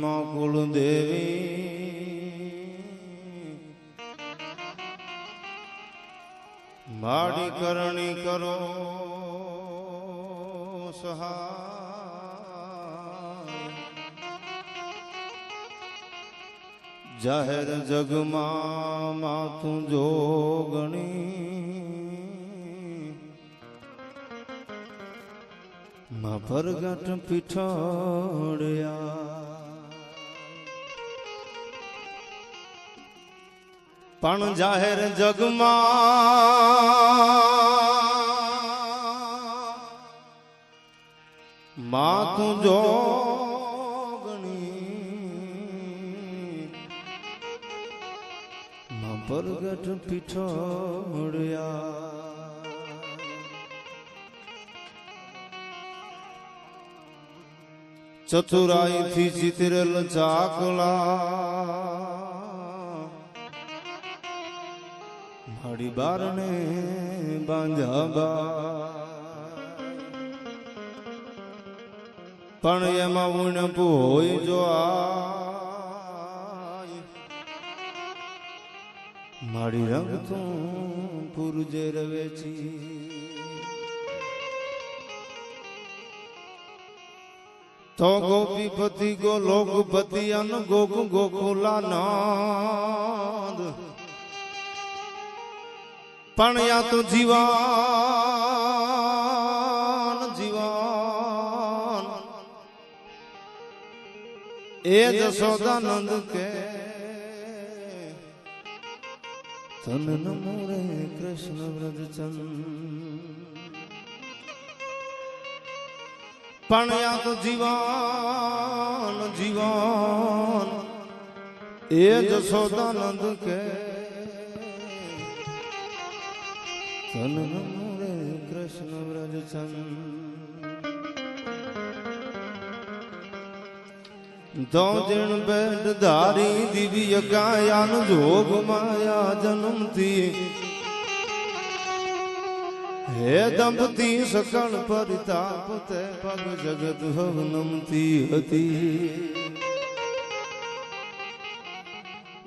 માં કુળદેવી માડી કરણી કરો સહાય જાહેર જગમાં માથું જોગણી માં ભરગટ પીઠોડ્યા પણ જાહેર જગમાં માથું જોગણી માં ભરગટ પીઠોડ્યા ચતુરાઈ થી ચિતરેલ ચાકલા માડી બારણે બાંધ્યા પણ એમાં ઉણપ હોય જો માડી રંગ તું પુરજે રવેચી તો ગોપીપતિ ગો લોકપતિ અન ગોક ગોકુલા નાદ પણ યા તો જીવાન જીવાન એ જશોદાનંદ કે તન નમો રે કૃષ્ણ વ્રજચંદ પણ યા તો જીવાન જીવાન એ જશોદાનંદ કે તન નમો રે કૃષ્ણ વ્રજચંદ તો જણ બેડ ધારી દિવ્ય કાયાન જોગ માયા જન્મતી હે દંપતી સકળ પરિતાપ તે પગ જગત હવ નમતી હતી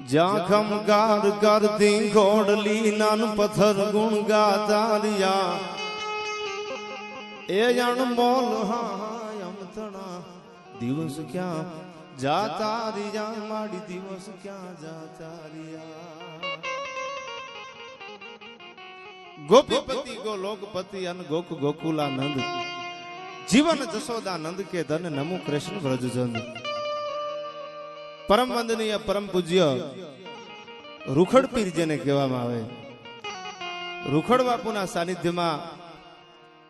જ્યાં ખમકાર કરતી ઘોડલી નાન પથ્થર ગુણ ગાતારિયા એ અણમોલ હાયમતણા દિવસ ક્યાં જાતા રિયા માડી દિવસ ક્યાં જાતા રિયા ગોપીપતિ ગો લોકપતિ અને ગોક ગોકુલાનંદ જીવન જશોદાનંદ કે ધન નમો કૃષ્ણ વ્રજચંદ પરમ વંદનીય પરમ પૂજ્ય રૂખડ પીર જેને કહેવામાં આવે રૂખડ બાપુના સાનિધ્યમાં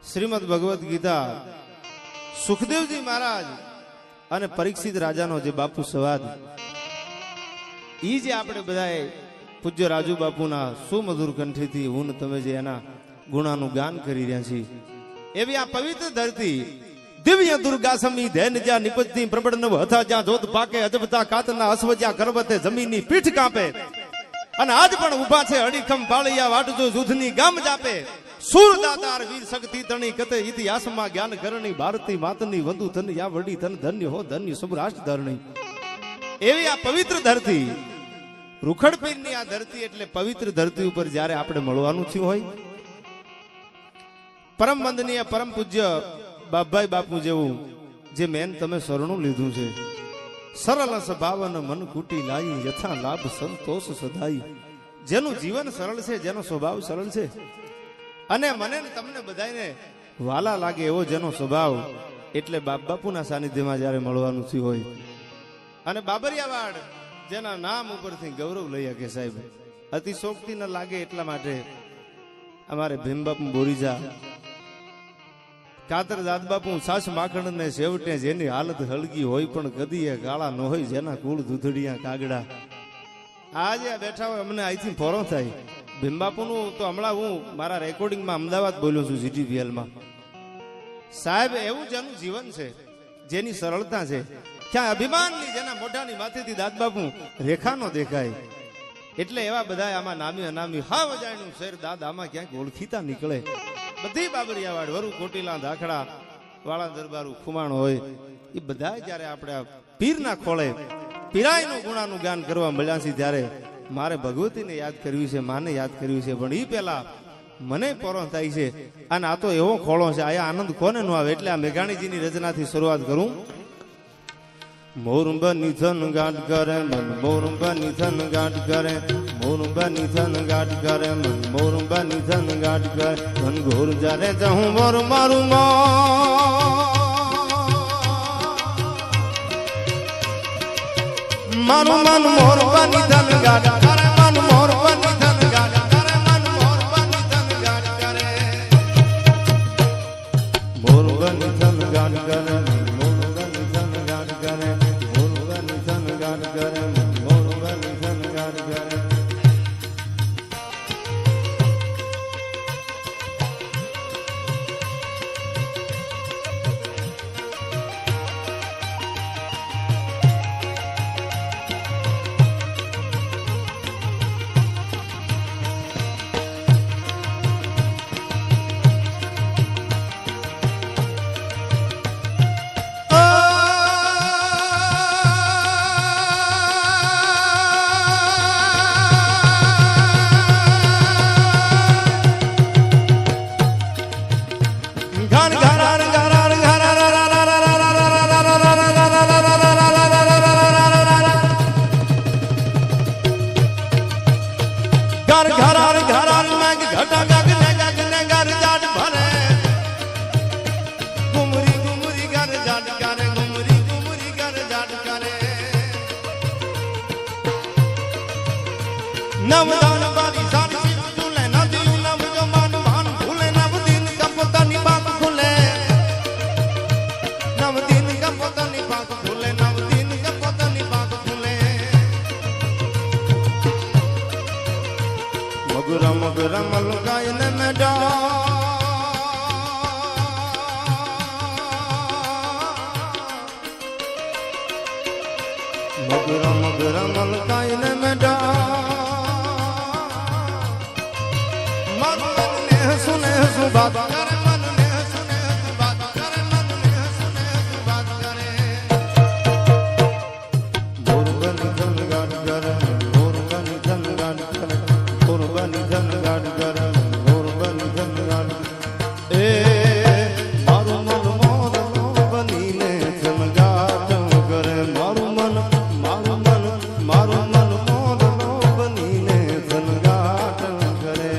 શ્રીમદ ભગવદ ગીતા સુખદેવજી મહારાજ અને પરીક્ષિત રાજાનો જે બાપુ સંવાદ ઈ જે આપણે બધાએ પૂજ્ય રાજુ બાપુના સુમધુર કંઠીથી હું તમે જે એના ગુણાનું ગાન કરી રહ્યા છીએ એવી આ પવિત્ર ધરતી દિવ્ય દુર્ગા સમી ધૈન જ્યાં નિપજતી પ્રબળનવ હતા જ્યાં જોત પાકે અજબતા કાતના અશ્વજ્યા કરવતે જમીનની પીઠ કાપે અને આજ પણ ઉભા છે અડીખમ પાળિયા વાટજો જુધની ગામ જાપે સુરદાતાર વીર શક્તિ તણી કતે ઇતિહાસમાં જ્ઞાન કરણી ભારતી માતની વંદુ ધન યા વડી ધન ધન્ય હો ધન્ય સુભરાષ્ટ્ર ધરણી એવી આ પવિત્ર ધરતી રૂખડ પીરની આ ધરતી એટલે પવિત્ર ધરતી ઉપર જ્યારે આપણે મળવાનું થયું હોય પરમ વંદનીય પરમ પૂજ્ય બાપભાઈ બાપુ જેવું જે મેન તમે શરણું લીધું છે સરળ સ્વભાવન મન કુટી લાઈ યથા લાભ સંતોષ સદાઈ જેનું જીવન સરળ છે જેનો સ્વભાવ સરળ છે અને મને તમને બધાને વાલા લાગે એવો જેનો સ્વભાવ એટલે બાપ બાપુના સાનિધ્યમાં જ્યારે મળવાનું થયું હોય અને બાબરિયાવાડ જેના નામ ઉપરથી ગૌરવ લઈ શકે સાહેબ અતિશોક્તિ ન લાગે એટલા માટે અમારે ભીમબાપુ બોરીજા કાતર દાદબાપુ સાસ માખણ ને છેવટે જેની હાલત હળગી હોય પણ કદી એ કાળા ન હોય જેના કુળ દૂધડિયા કાગડા આજે આ બેઠા હોય અમને અહીંથી ફોરો થાય ભીમબાપુનું તો હમણાં હું મારા રેકોર્ડિંગમાં અમદાવાદ બોલ્યો છું GTPL માં સાહેબ એવું જેનું જીવન છે જેની સરળતા છે ક્યાં અભિમાનની જેના મોઢાની માથેથી દાદબાપુ રેખા નો દેખાય એટલે એવા બધા આમાં નામી અનામી હા વજાયનું શેર દાદ આમાં ક્યાંક ઓળખીતા નીકળે બધી બાબરિયાવાડ વરુ કોટીલા ધાખડા વાળા દરબારું ખુમાણ હોય એ બધા જ્યારે આપણે આ પીરના ખોળે પીરાયનું ગુણાનું ગાન કરવા મળ્યા છે ત્યારે મારે ભગવતીને યાદ કરવી છે, માને યાદ કરવી છે, પણ એ પહેલા મને પોરો થાય છે. અને આ તો એવો ખોળો છે, આયા આનંદ કોને ન આવે. એટલે આ મેઘાણીજીની રચનાથી શરૂઆત કરું. મોરંબ નિધન ગાઢ કરે મન, મોરંબ નિધન ગાઢ કરે, મોરંબ નિધન ગાઢ કરે મન, મોરંબ નિધન ગાઢ કરે મન. ઘોર જારે જહું મોર મારું મારું મન મોરંબ નિધન ગાઢ કરે મન, મોરંબ નિધન ગાઢ કરે મન, મોરંબ નિધન ગાઢ કરે, મોરંબ નિધન ગાઢ કરે મન, મોરંબ નિધન ગાઢ કરે, મોરંબ નિધન ગાઢ કરે મન, મોરંબ નિધન ગાઢ કરે. નવદાન વાલી સારી ઝૂલે નદી નવ જો માન ભાન ભૂલે, નવ દિન કપોતાની બાત ખુલે, નવ દિન કપોતાની બાત ખુલે, નવ દિન કપોતાની બાત ખુલે. મગરા મગરા મલકાય ને મેડા, મગરા મગરા મલકાય ને મેડા. सुने सु बात करे मन ने, सुने सु बात करे मन ने, सुने सु बात करे. मोरंब निधन गाढ़ करे, मोरंब निधन गाढ़ करे, मोरंब निधन गाढ़ करे, मोरंब निधन गाढ़ ए. मारू मन मोरलो बनीने चमगाट करे, मारू मन मोरलो बनीने चमगाट करे.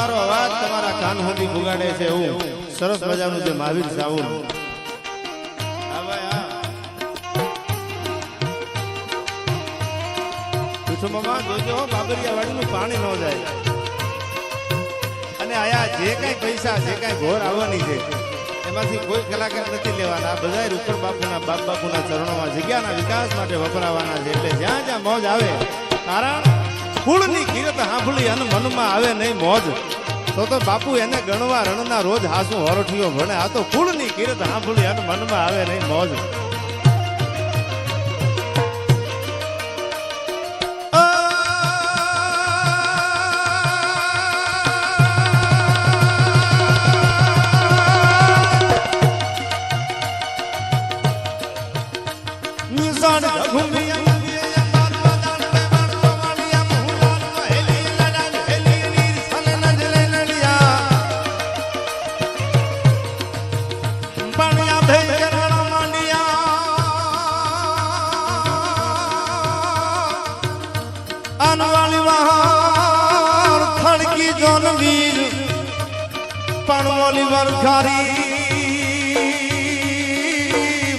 અમારો અવાજ તમારા કાન સુધી પુગાડે છે એવું સરસ મજાનું જે મહાવીર સાઉન્ડ. હા ભાઈ હા. કુસુમમાં જોજો બાબરિયા વાડીનું પાણી ન જાય. અને આયા જે કઈ પૈસા જે કઈ ઘોર આવવાની છે એમાંથી કોઈ કલાકાર નથી લેવાના. બધા રૂખડ બાપુના બાપ બાપુના ચરણોમાં જગ્યાના વિકાસ માટે વપરાવાના છે. એટલે જ્યાં જ્યાં મોજ આવે, કારણ કુળની કીર્ત સાંભળી અને મનમાં આવે નહીં મોજ, તો બાપુ એને ગણવા રણના રોજ હાસુ હોરઠીઓ ભણે. આ તો કુળની કીર્ત સાંભળી અને મનમાં આવે નહીં મોજ.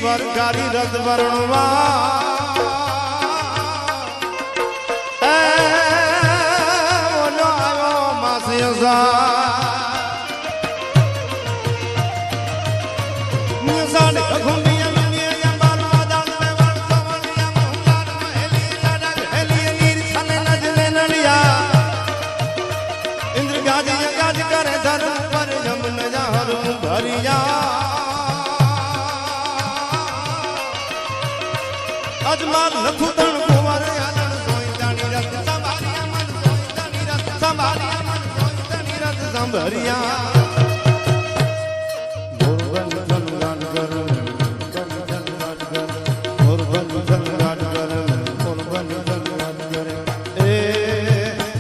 વરખારી રથ વરણવા ઓલો આવ્યો માસિયો ઇન્દ્ર ગાજ ગાજ કરે ધર્મ પર જમન હરું ભરિયા અજમાન લખું તણ કુંવર આનંદ સોઈ જાણી રત સંભારિયા મન સોઈ જાણી રત સંભારિયા મન સોઈ જાણી રત સંભારિયા મોરબન જનગાન કર જન જનગાન કર મોરબન જનગાન કર મોરબન જનગાન કર એ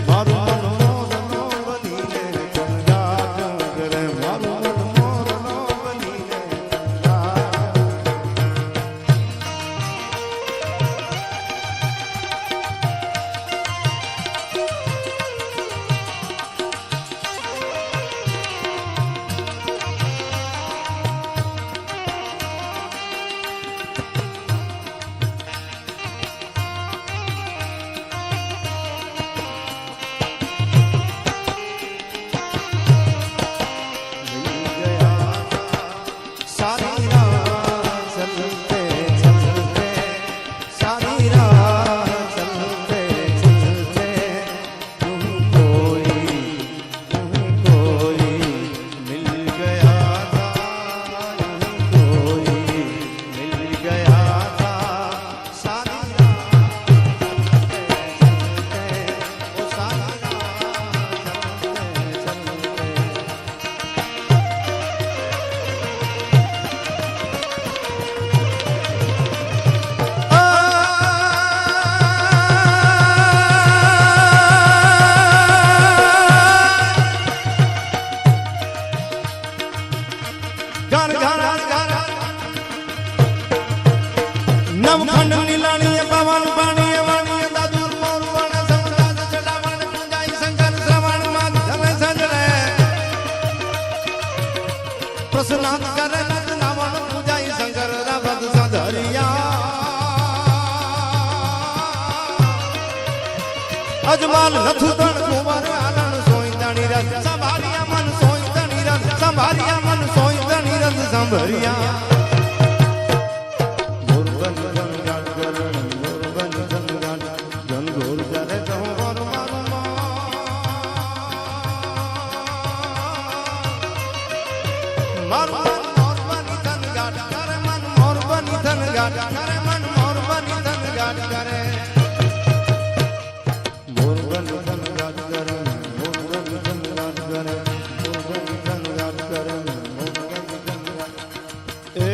મારું મન મોરનો બનીને જનગાન કરે મારું મન મોરનો બનીને નવખંડ નીલાણી પવન પાણી વાણી દાદુર મોર વણ સમરાજ ચડાવણ પૂજાઈ શંકર શ્રવણ માં ધમે સંજરે પ્રસન્નાત કરે નદ નાવણ પૂજાઈ શંકર રાવત સંધરિયા અજમાલ નથુ તણ કુંવર આનંદ સોઈ તણી રત સંભારિયા મન સોઈ તણી રત સંભારિયા મન સોઈ તણી રત સંભરિયા એ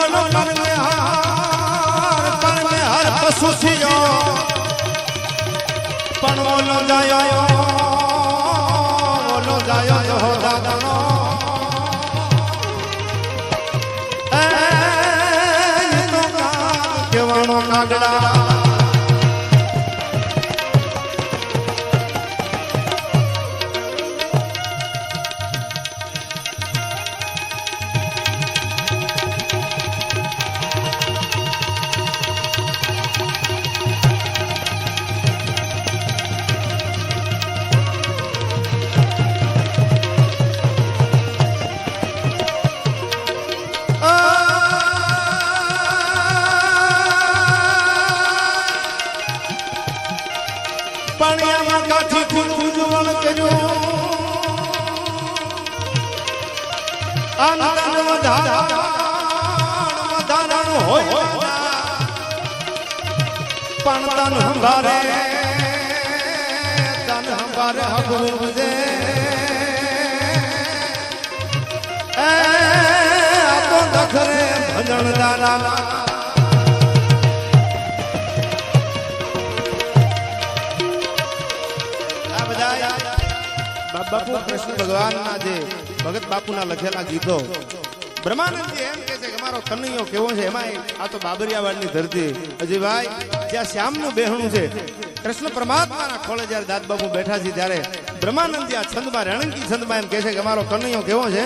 બોલો પર મે હર પશુ થયો પણ બોલો જાયો હો દાદાનો એ તો કેવાનો કાગડા પાણીમાં કાઠી ખુજવણ કર્યો આનંદ વધારણ હોય પણ તન હંભારે હગવું દે એ આ તો દખરે ભજન દાના બાપુ કૃષ્ણ ભગવાનના જે ભગત બાપુના લખેલા ગીતો બ્રહ્માનંદજી એમ કે છે કે મારો કનૈયો કેવો છે એમાં આ તો બાબરિયાવાડની ધરતી અજીભાઈ જ્યાં શ્યામનું બેહણું છે કૃષ્ણ પરમાત્માના ખોળે જ્યારે દાદ બાપુ બેઠા છે ત્યારે બ્રહ્માનંદજી આ છંદમાં રણંકી છંદમાં એમ કહે છે કે મારો કનૈયો કેવો છે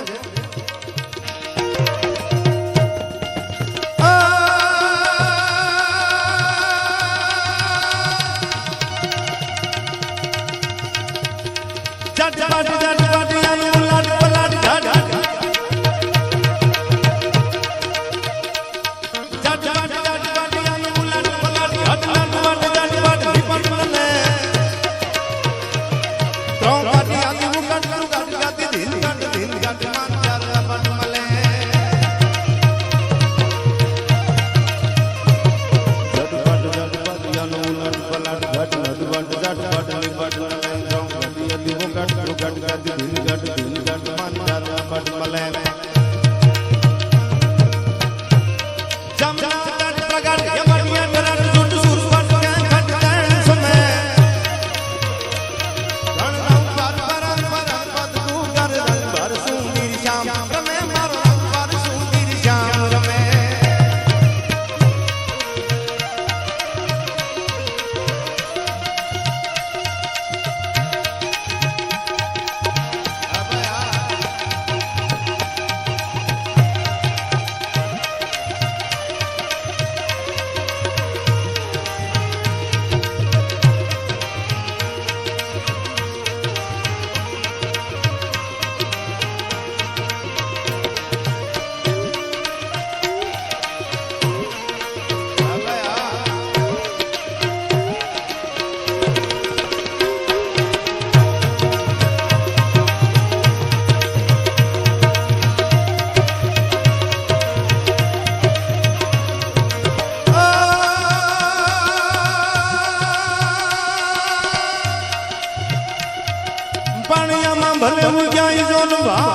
ભલે હું ક્યાંય જોલવા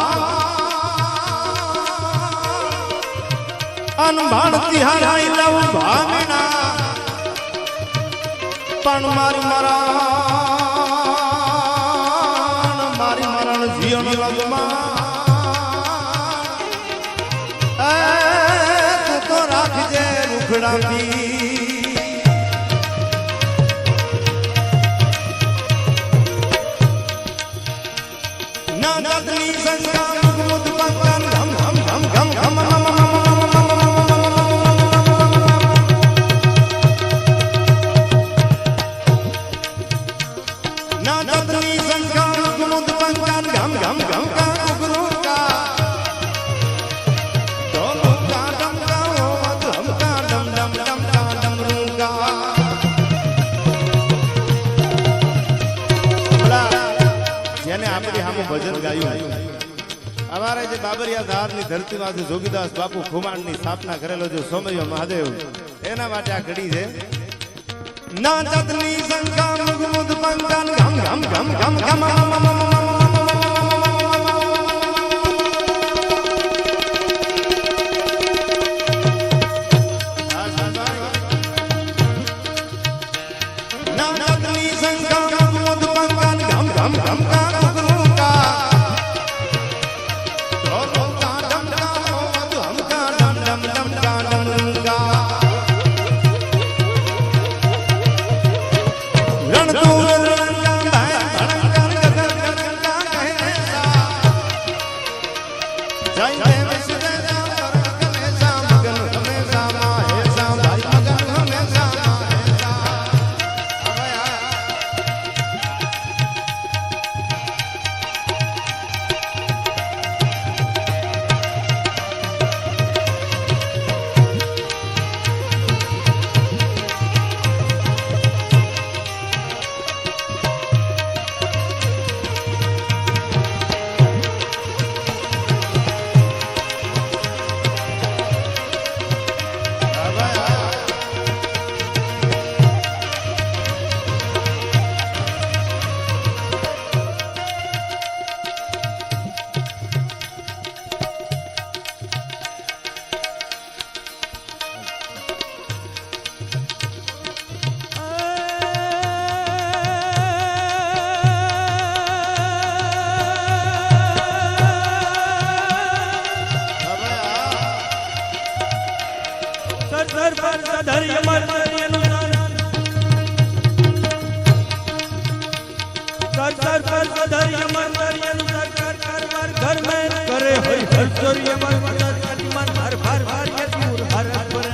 અનભાણતી હારાઈ લઉં ભાગના પણ મારી મરણ જીવન લગમાં તું તો રાખજે રૂખડાથી ભજન ગાયું અમારે જે બાબરિયા ધારની ધરતીમાંથી જોગીદાસ બાપુ ખુમાણની સ્થાપના કરેલો જો સોમૈયો મહાદેવ એના માટે આ ઘડી છે ના જતની સંકા મુગમુદ પંકાન ગમ ગમ ગમ ગમ ગમ कर कर कर धर यमन कर यन कर कर कर कर घर में करे हर हर चोर यमन कर कर मन हर हर हर ये दूर हर पर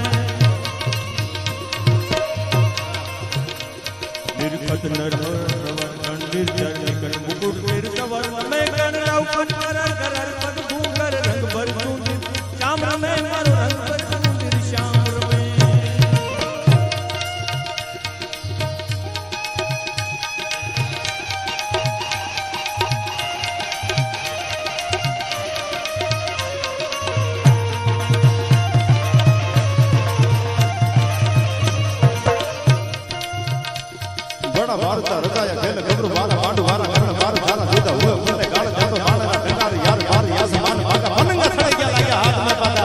निर्खत नर नवन निर्जर निकट मुकुट तिर सवर्ण में कन राव कर कर कर पद भूम कर रंग भर चूंड श्याम में मारो रंग भर चूंड श्याम में बड़ा भारता रजाया खेल गबरू वाला पांडु वाला कर्ण बार धारा जुदा हुए फुले गाल जातो माने ना टंगार यार बार या समान भागा पनंगा खड़े गया लगा हाथ में पादा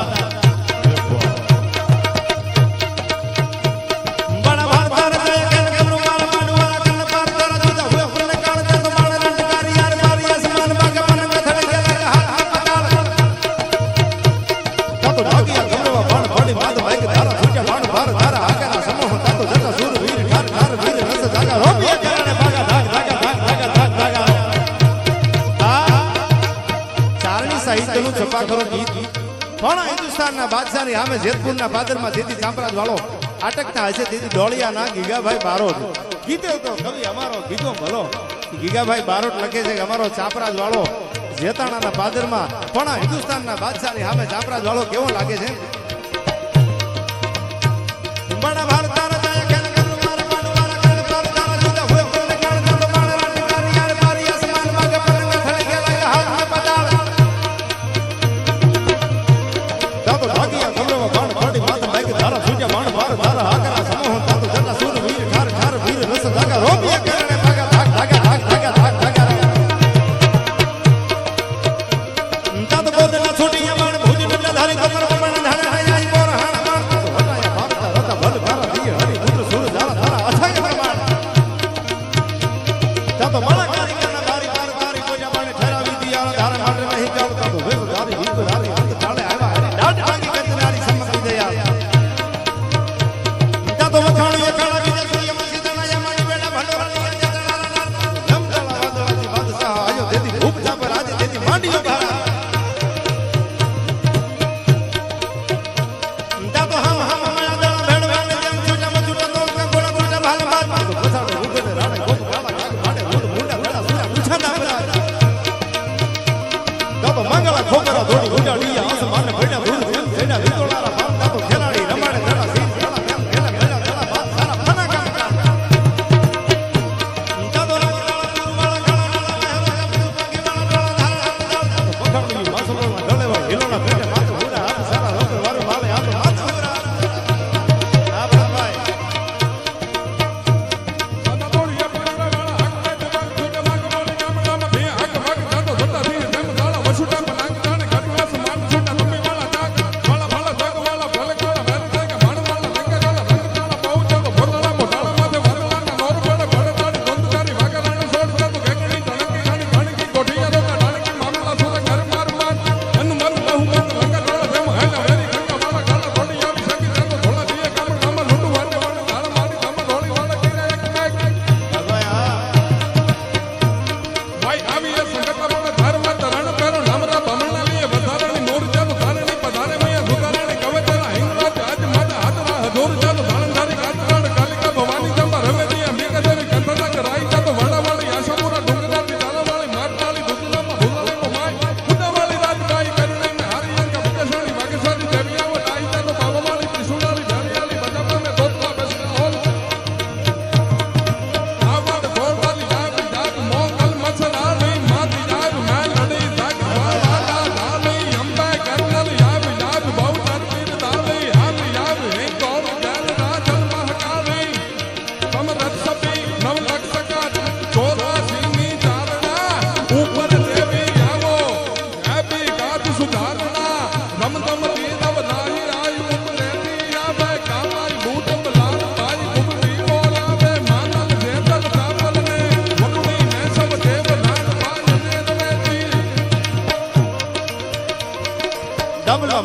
बड़ा भारता रजाया खेल गबरू वाला पांडु वाला कर्ण बार धारा जुदा हुए फुले गाल जातो माने ना टंगार यार बार या समान भागा पनंगा खड़े गया लगा हाथ में पादा तातो ढागिया गबरू बाण बड़ी बात भाई के धारा छूटा बाण बार धारा आगे ना समूह तातो जटा सूर वीर ठार ठार वीर रस जागा रोपिया करने भागा भाग भागा भाग भागा भाग भागा चारणी साहित्य નું છપાખરો ગીત પણ હિન્દુસ્તાનના બાદશાહની સામે જેતપુરના પાદરમાં દીદી ચાંપરાજ વાળો અટકતા હશે દીદી ડોળિયાના ગીગાભાઈ બારોટ ગીતે તો કવિ અમારો ગીતો ભલો ગીગાભાઈ બારોટ લખે છે કે અમારો ચાંપરાજ વાળો જેતાણાના પાદરમાં પણ હિન્દુસ્તાનના બાદશાહની સામે ચાંપરાજ વાળો કેવો લાગે છે બડા ભારત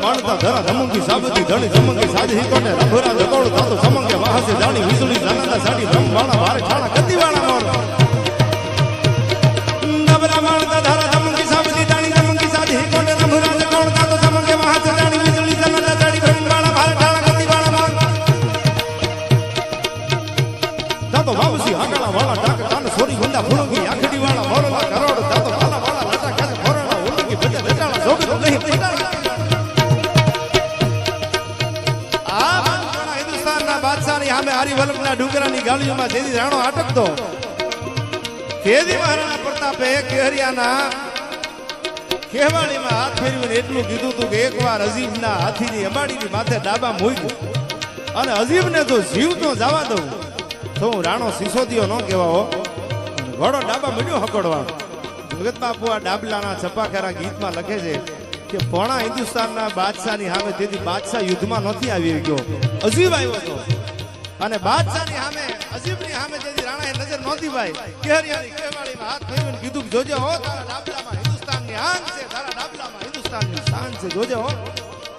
मानता धरा धमंगी साबती धणी जमंगी साजी ही कोने रंभरा जगोड़ तातो समंगे वहां से जानी विसुली जानंदा साडी ब्रह्माणा भारे खाना कति वाला मोर બલકના ડુંગરાની ગાળીઓમાં જેથી રાણો અટકતો તેદી મહારાણા પ્રતાપે કેહરિયાના કેવાળીમાં હાથ ફેરવીને એટલું કીધું હતું કે એકવાર અજીબના હાથીની અંબાડીની માથે ડાબા મૂક્યું અને અજીબને જો જીવતો જવા દઉં તો હું રાણો સિસોદિયો ન કહેવાઓ ઘોડો ડાબા મળ્યો હકડવાનો. ભગત બાપુ આ ડાબલાના છપાખારા ગીતમાં લખે છે કે પોણા હિન્દુસ્તાનના બાદશાહની સામે તેથી બાદશાહ યુદ્ધમાં નથી આવી ગયો, અજીબ આવ્યો હતો અને બાદશાહની સામે અજીબની સામે જેથી રાણાએ નજર નહોતી ભાઈ કેહરિયાની કેવાળીમાં હાથ ફેરવીને કીધું કે જોજે હો તારા ડાબલામાં હિન્દુસ્તાનની આન છે, તારા ડાબલામાં હિન્દુસ્તાનની શાન છે, જોજે હો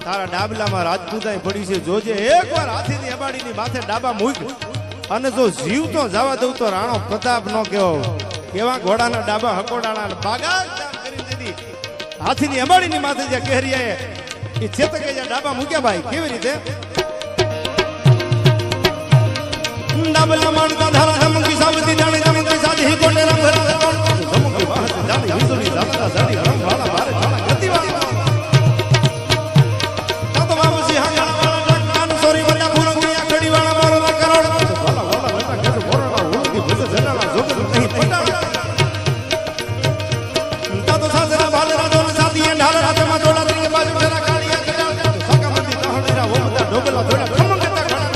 તારા ડાબલામાં રાજપૂતાઈ પડી છે, જોજે એકવાર હાથીની અંબાડીની માથે ડાબા મૂક અને જો જીવતો જવા દઉં તો રાણો પ્રતાપ નો કેવો કેવા ઘોડાના ડાબા હકોડાના બાગાત કરી દીધી. હાથીની અંબાડીની માથે જે કેહરિયાએ એ ચેતકે જે ડાબા મૂક્યા ભાઈ કેવી રીતે ડાબલા માણતા ધારા ધમકી સાવતી જાણે ધમકી સાધી કોટે રંગ ભરા ધમકી વાહતે જાણે વીજળી ઝાલતા ઝાડી રંગ વાળા ભારે જાણે ગતિવાળી તો બાબુજી હા કાન સોરી બના ભૂરંગિયા ખડી વાળા મારો કરોડ વાલા વાલા બેટા કે બોરણા ઉલકી ભસે જનાલા જોગર નહીં પટાડા તો સાસરા ભાલે રાજો સાધી ઢાલ હાથમાં દોડા ત્રી બાજુ જરા કાળિયા કડાળ સકામતી તહડીરા ઓમતા ડોબલા દોડા ખમંગતા ખડા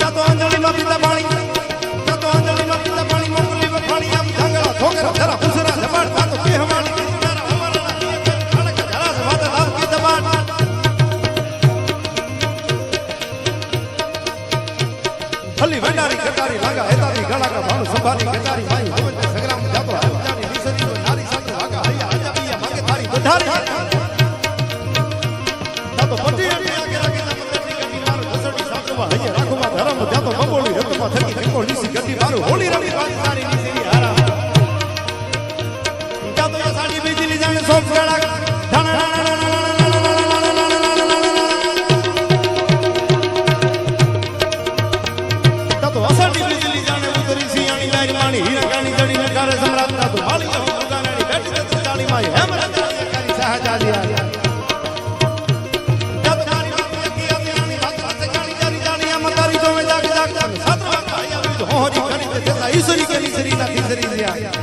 જાતો અંજલિમાં પીતા પાણી જાતો અંજલિમાં પીતા પાણી મોકલી વખાણી આમ ઢાંગરા ઠોકરા જરા ખુસરા જબાડ પાતો કે હમાણી કિનારા અમારા ખડક જરા વાતા દાવ કી દબાડ ભલી વંડારી કટારી લાગા હેતાની ગળાકા ભાણું સંભારી કટારી માઈ હવન સંગ્રામ જાતો હજાની નિસરી નારી સાથે લાગા હૈયા આજાબિયા માગે તારી વધારી જાતો પટી આગે રાગે મંદરની ગટી મારો ઘસડી સાચવા હૈયા રાખવા ધરમ જાતો બબોળી રતમાં થકી કંકો લીસી ગટી મારું હોળી રમી વાળી તારી નિસરી હારા જાતો યા સાડી બીજલી જાણે સોપ ગળા ધાણા હીરા ગાણી જડી નગારે સમ્રાટ તો માળી ગાણી બેઠી તો જાણી માય હેમ કરી સહજાજી જબ મારી વાત કી આની વાત ગાણી જારી જાણી આમ તારી જો જાગ જાગ સાતવા આયા વિદ હોરી કરી તે દેતા ઈશ્વરી કરી સરી ના તીસરી જ્યા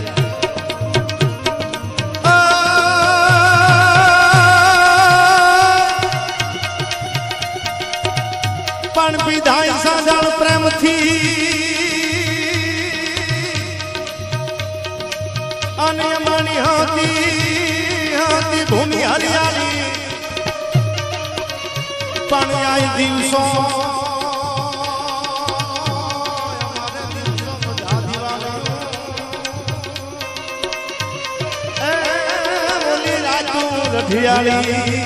પણ પીધાઈ સાજાળ પ્રેમથી અને માની હાથી ભૂમિ હરિયાળી પણ આઈ દિવસો અમારે દિવસો બધા દિવાળી ઓલી રાજુ રઠિયાળી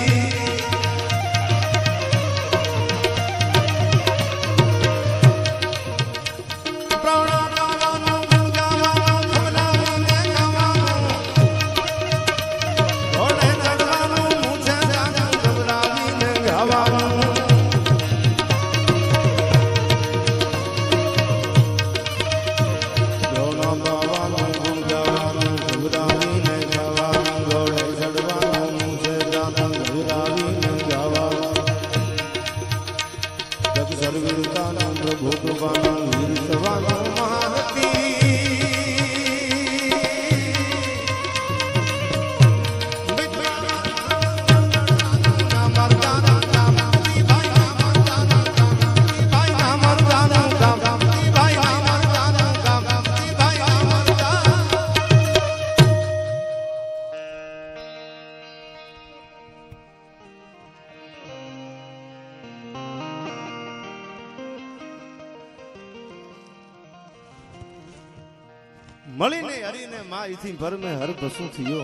મળીને હરીને માં ઈથી ભરમે હર પશુ થયો.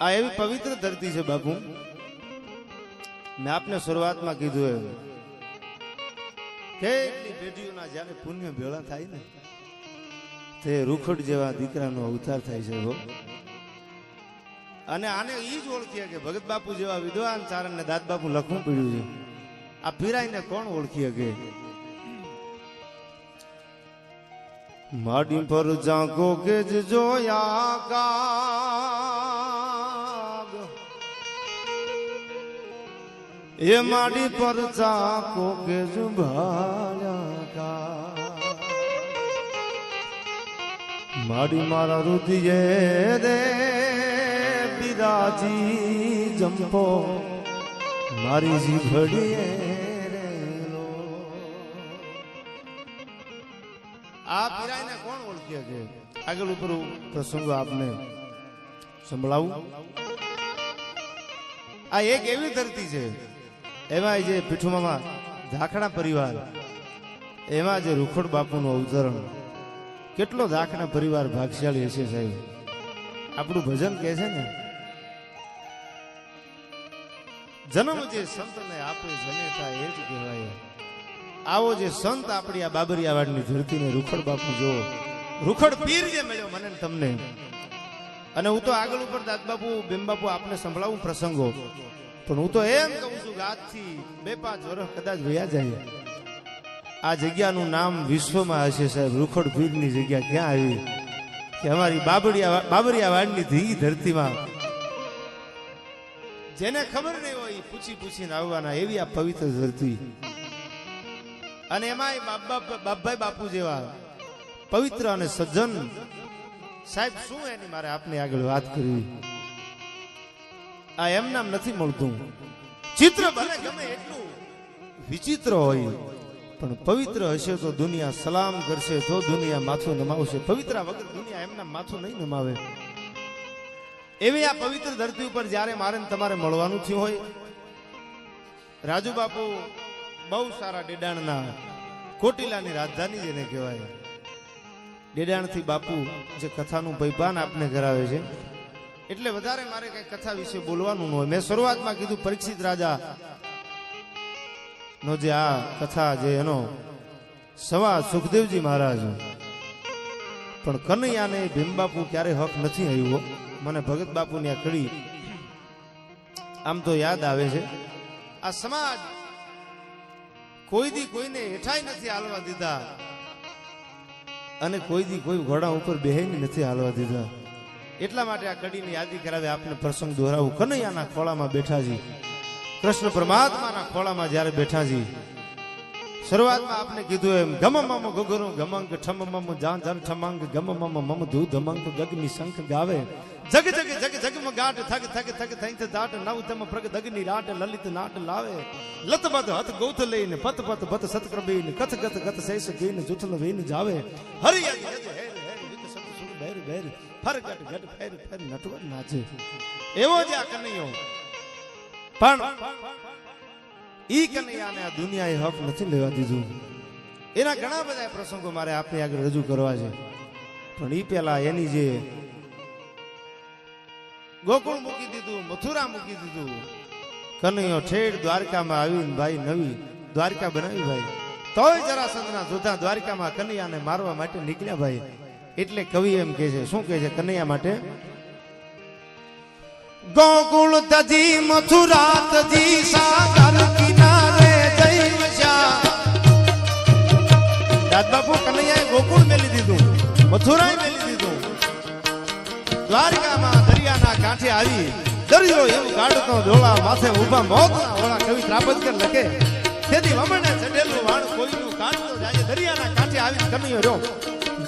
આ એવી પવિત્ર ધરતી છે બાપુ. મેં આપને શરૂઆતમાં કીધું એમ કેટલી પેઢીઓના જ્યારે પુણ્ય ભેળા થાય ને તે રૂખડ જેવા દીકરાનો અવતાર થાય છે હો. અને આને ઈ જ ઓળખીએ કે ભગત બાપુ જેવા વિદ્વાન ચારણ ને દાદ બાપુ લખવું પડ્યું છે. આ પીરાઈને કોણ ઓળખી શકે? માડી પર જાગો કે જોયા કાગ એ માડી પર ચાકો કે જુભાયા કા માડી મારા રુદિયે રે બિરાજી જંપો મારી જીભડીએ રેલો આ પીરાઈને કોણ ઓળખી કે આગળ ઉપર પ્રસંગો આપને સંભળાવું આ એક એવી ધરતી છે એમાં જે પીઠુમામાં ધાખણા પરિવાર એમાં જે રૂખડ બાપુનું અવતરણ કેટલો ધાખણા પરિવાર ભાગશાળી હશે સાહેબ આપણું ભજન કહે છે ને જન્મ જે સંતને આપે જનેતા એ જ કહેવાય આવો જે સંત આપણી આ બાબરિયાવાડની ધરતીને રૂખડ બાપુ જો રૂખડ પીર જે મળ્યો મને ને તમને અને હું તો આગળ ઉપર દાદ બાપુ બેમ બાપુ આપને સંભળાવું પ્રસંગો પણ હું તો એમ કહું છું કે આજથી 2-5 વર્ષ કદાચ વયા જાય આ જગ્યાનું નામ વિશ્વમાં હશે સાહેબ રૂખડ પીરની જગ્યા ક્યાં આવી કે અમારી બાબરિયાવાડની ધીંગી ધરતીમાં જેને ખબર નહીં હોય પૂછી પૂછીને આવવાના એવી આ પવિત્ર ધરતી અને એમાં બાપભાઈ બાપુ જેવા પવિત્ર અને સજ્જન સાહેબ શું એની મારે આપને આગળ વાત કરવી આ એમ નામ નથી મળતું ચિત્ર ભલે ગમે એટલું વિચિત્ર હોય પણ પવિત્ર હશે તો દુનિયા સલામ કરશે તો દુનિયા માથું નમાવશે પવિત્ર વગર દુનિયા એમના માથું નહીં નમાવે એવી આ પવિત્ર ધરતી ઉપર જ્યારે મારે તમારે મળવાનું થયું હોય રાજુ બાપુ બહુ સારા ડેડાણના કોટીલાની રાજધાની જેને કહેવાય ડેડાણથી બાપુ જે કથાનું પૈપાન આપને કરાવે છે એટલે વધારે મારે કઈ કથા વિશે બોલવાનું ન હોય મેં શરૂઆતમાં કીધું પરીક્ષિત રાજા નો જે આ કથા જે એનો સવા સુખદેવજી મહારાજ પણ કનૈયાને ભીમબાપુ ક્યારે હક નથી આવ્યો મને ભગત બાપુની આ કડી આમ તો યાદ આવે છે આ સમાજ કોઈ દી કોઈને હેઠાઈ નથી હાલવા દીધા અને કોઈ દી કોઈ ઘોડા ઉપર બેહીને નથી હાલવા દીધા એટલા માટે આ કડીની યાદી કરાવે આપને પ્રસંગ દોહરાવું કનૈયાના ખોળામાં બેઠાજી કૃષ્ણ પરમાત્માના ખોળામાં જ્યારે બેઠાજી શરૂઆતમાં આપને કીધું એમ ગમ મમ ગુગરુ ગમંગ ઠમ મમ જાન જન ઠમંગ ગમ મમ મમ ધૂ ધમંગ ગગની શંખ ગાવે જગ જગ જગ જગમ ગાટ થગ થગ થગ થઈત દાટ નવ તમ પ્રગ દગની રાટ લલિત નાટ લાવે લતબદ હત ગૌથ લઈને પત પત ભત સતકરબીન કથ ગત ગત શેષ ગીન જુથલ વેન જાવે હરિ યજ યજ હેર હેર વિક સત સુર બેર બેર ફર ગટ ગટ ફેર ફેર નટવર નાચે એવો જ આ કનૈયો પણ ઈ કનૈયાને આ દુનિયાએ હક નથી લેવા દીધું એના ઘણા બધા પ્રસંગો મારે આપને આગળ રજૂ કરવા છે પણ ઈ પેલા એની જે ગોકુળ મૂકી દીધું મથુરા મૂકી દીધું કનૈયો ઠેઠ દ્વારકામાં આવીને ભાઈ નવી દ્વારકા બનાવી ભાઈ તોય જરાસંધના જોધા દ્વારકામાં કનૈયાને મારવા માટે નીકળ્યા ભાઈ એટલે કવિ એમ કહે છે શું કહે છે કનૈયા માટે ગોકુળ તજી મથુરા તજી સાગર કિનારે જઈ વસ્યા દાદ બાપુ કનૈયાએ ગોકુળ મેલી દીધું મથુરાએ મેલી દીધું દ્વારકામાં દરિયાના કાંઠે આવી દરિયો એવું કાઢતો ડોળા માથે ઉભા મોતના ઓળા કવિ ત્રાપજકર લખે તેથી વમણે ચઢેલું વાણ કોઈનું કાઢતો જાય દરિયાના કાંઠે આવી કનૈયો રહ્યો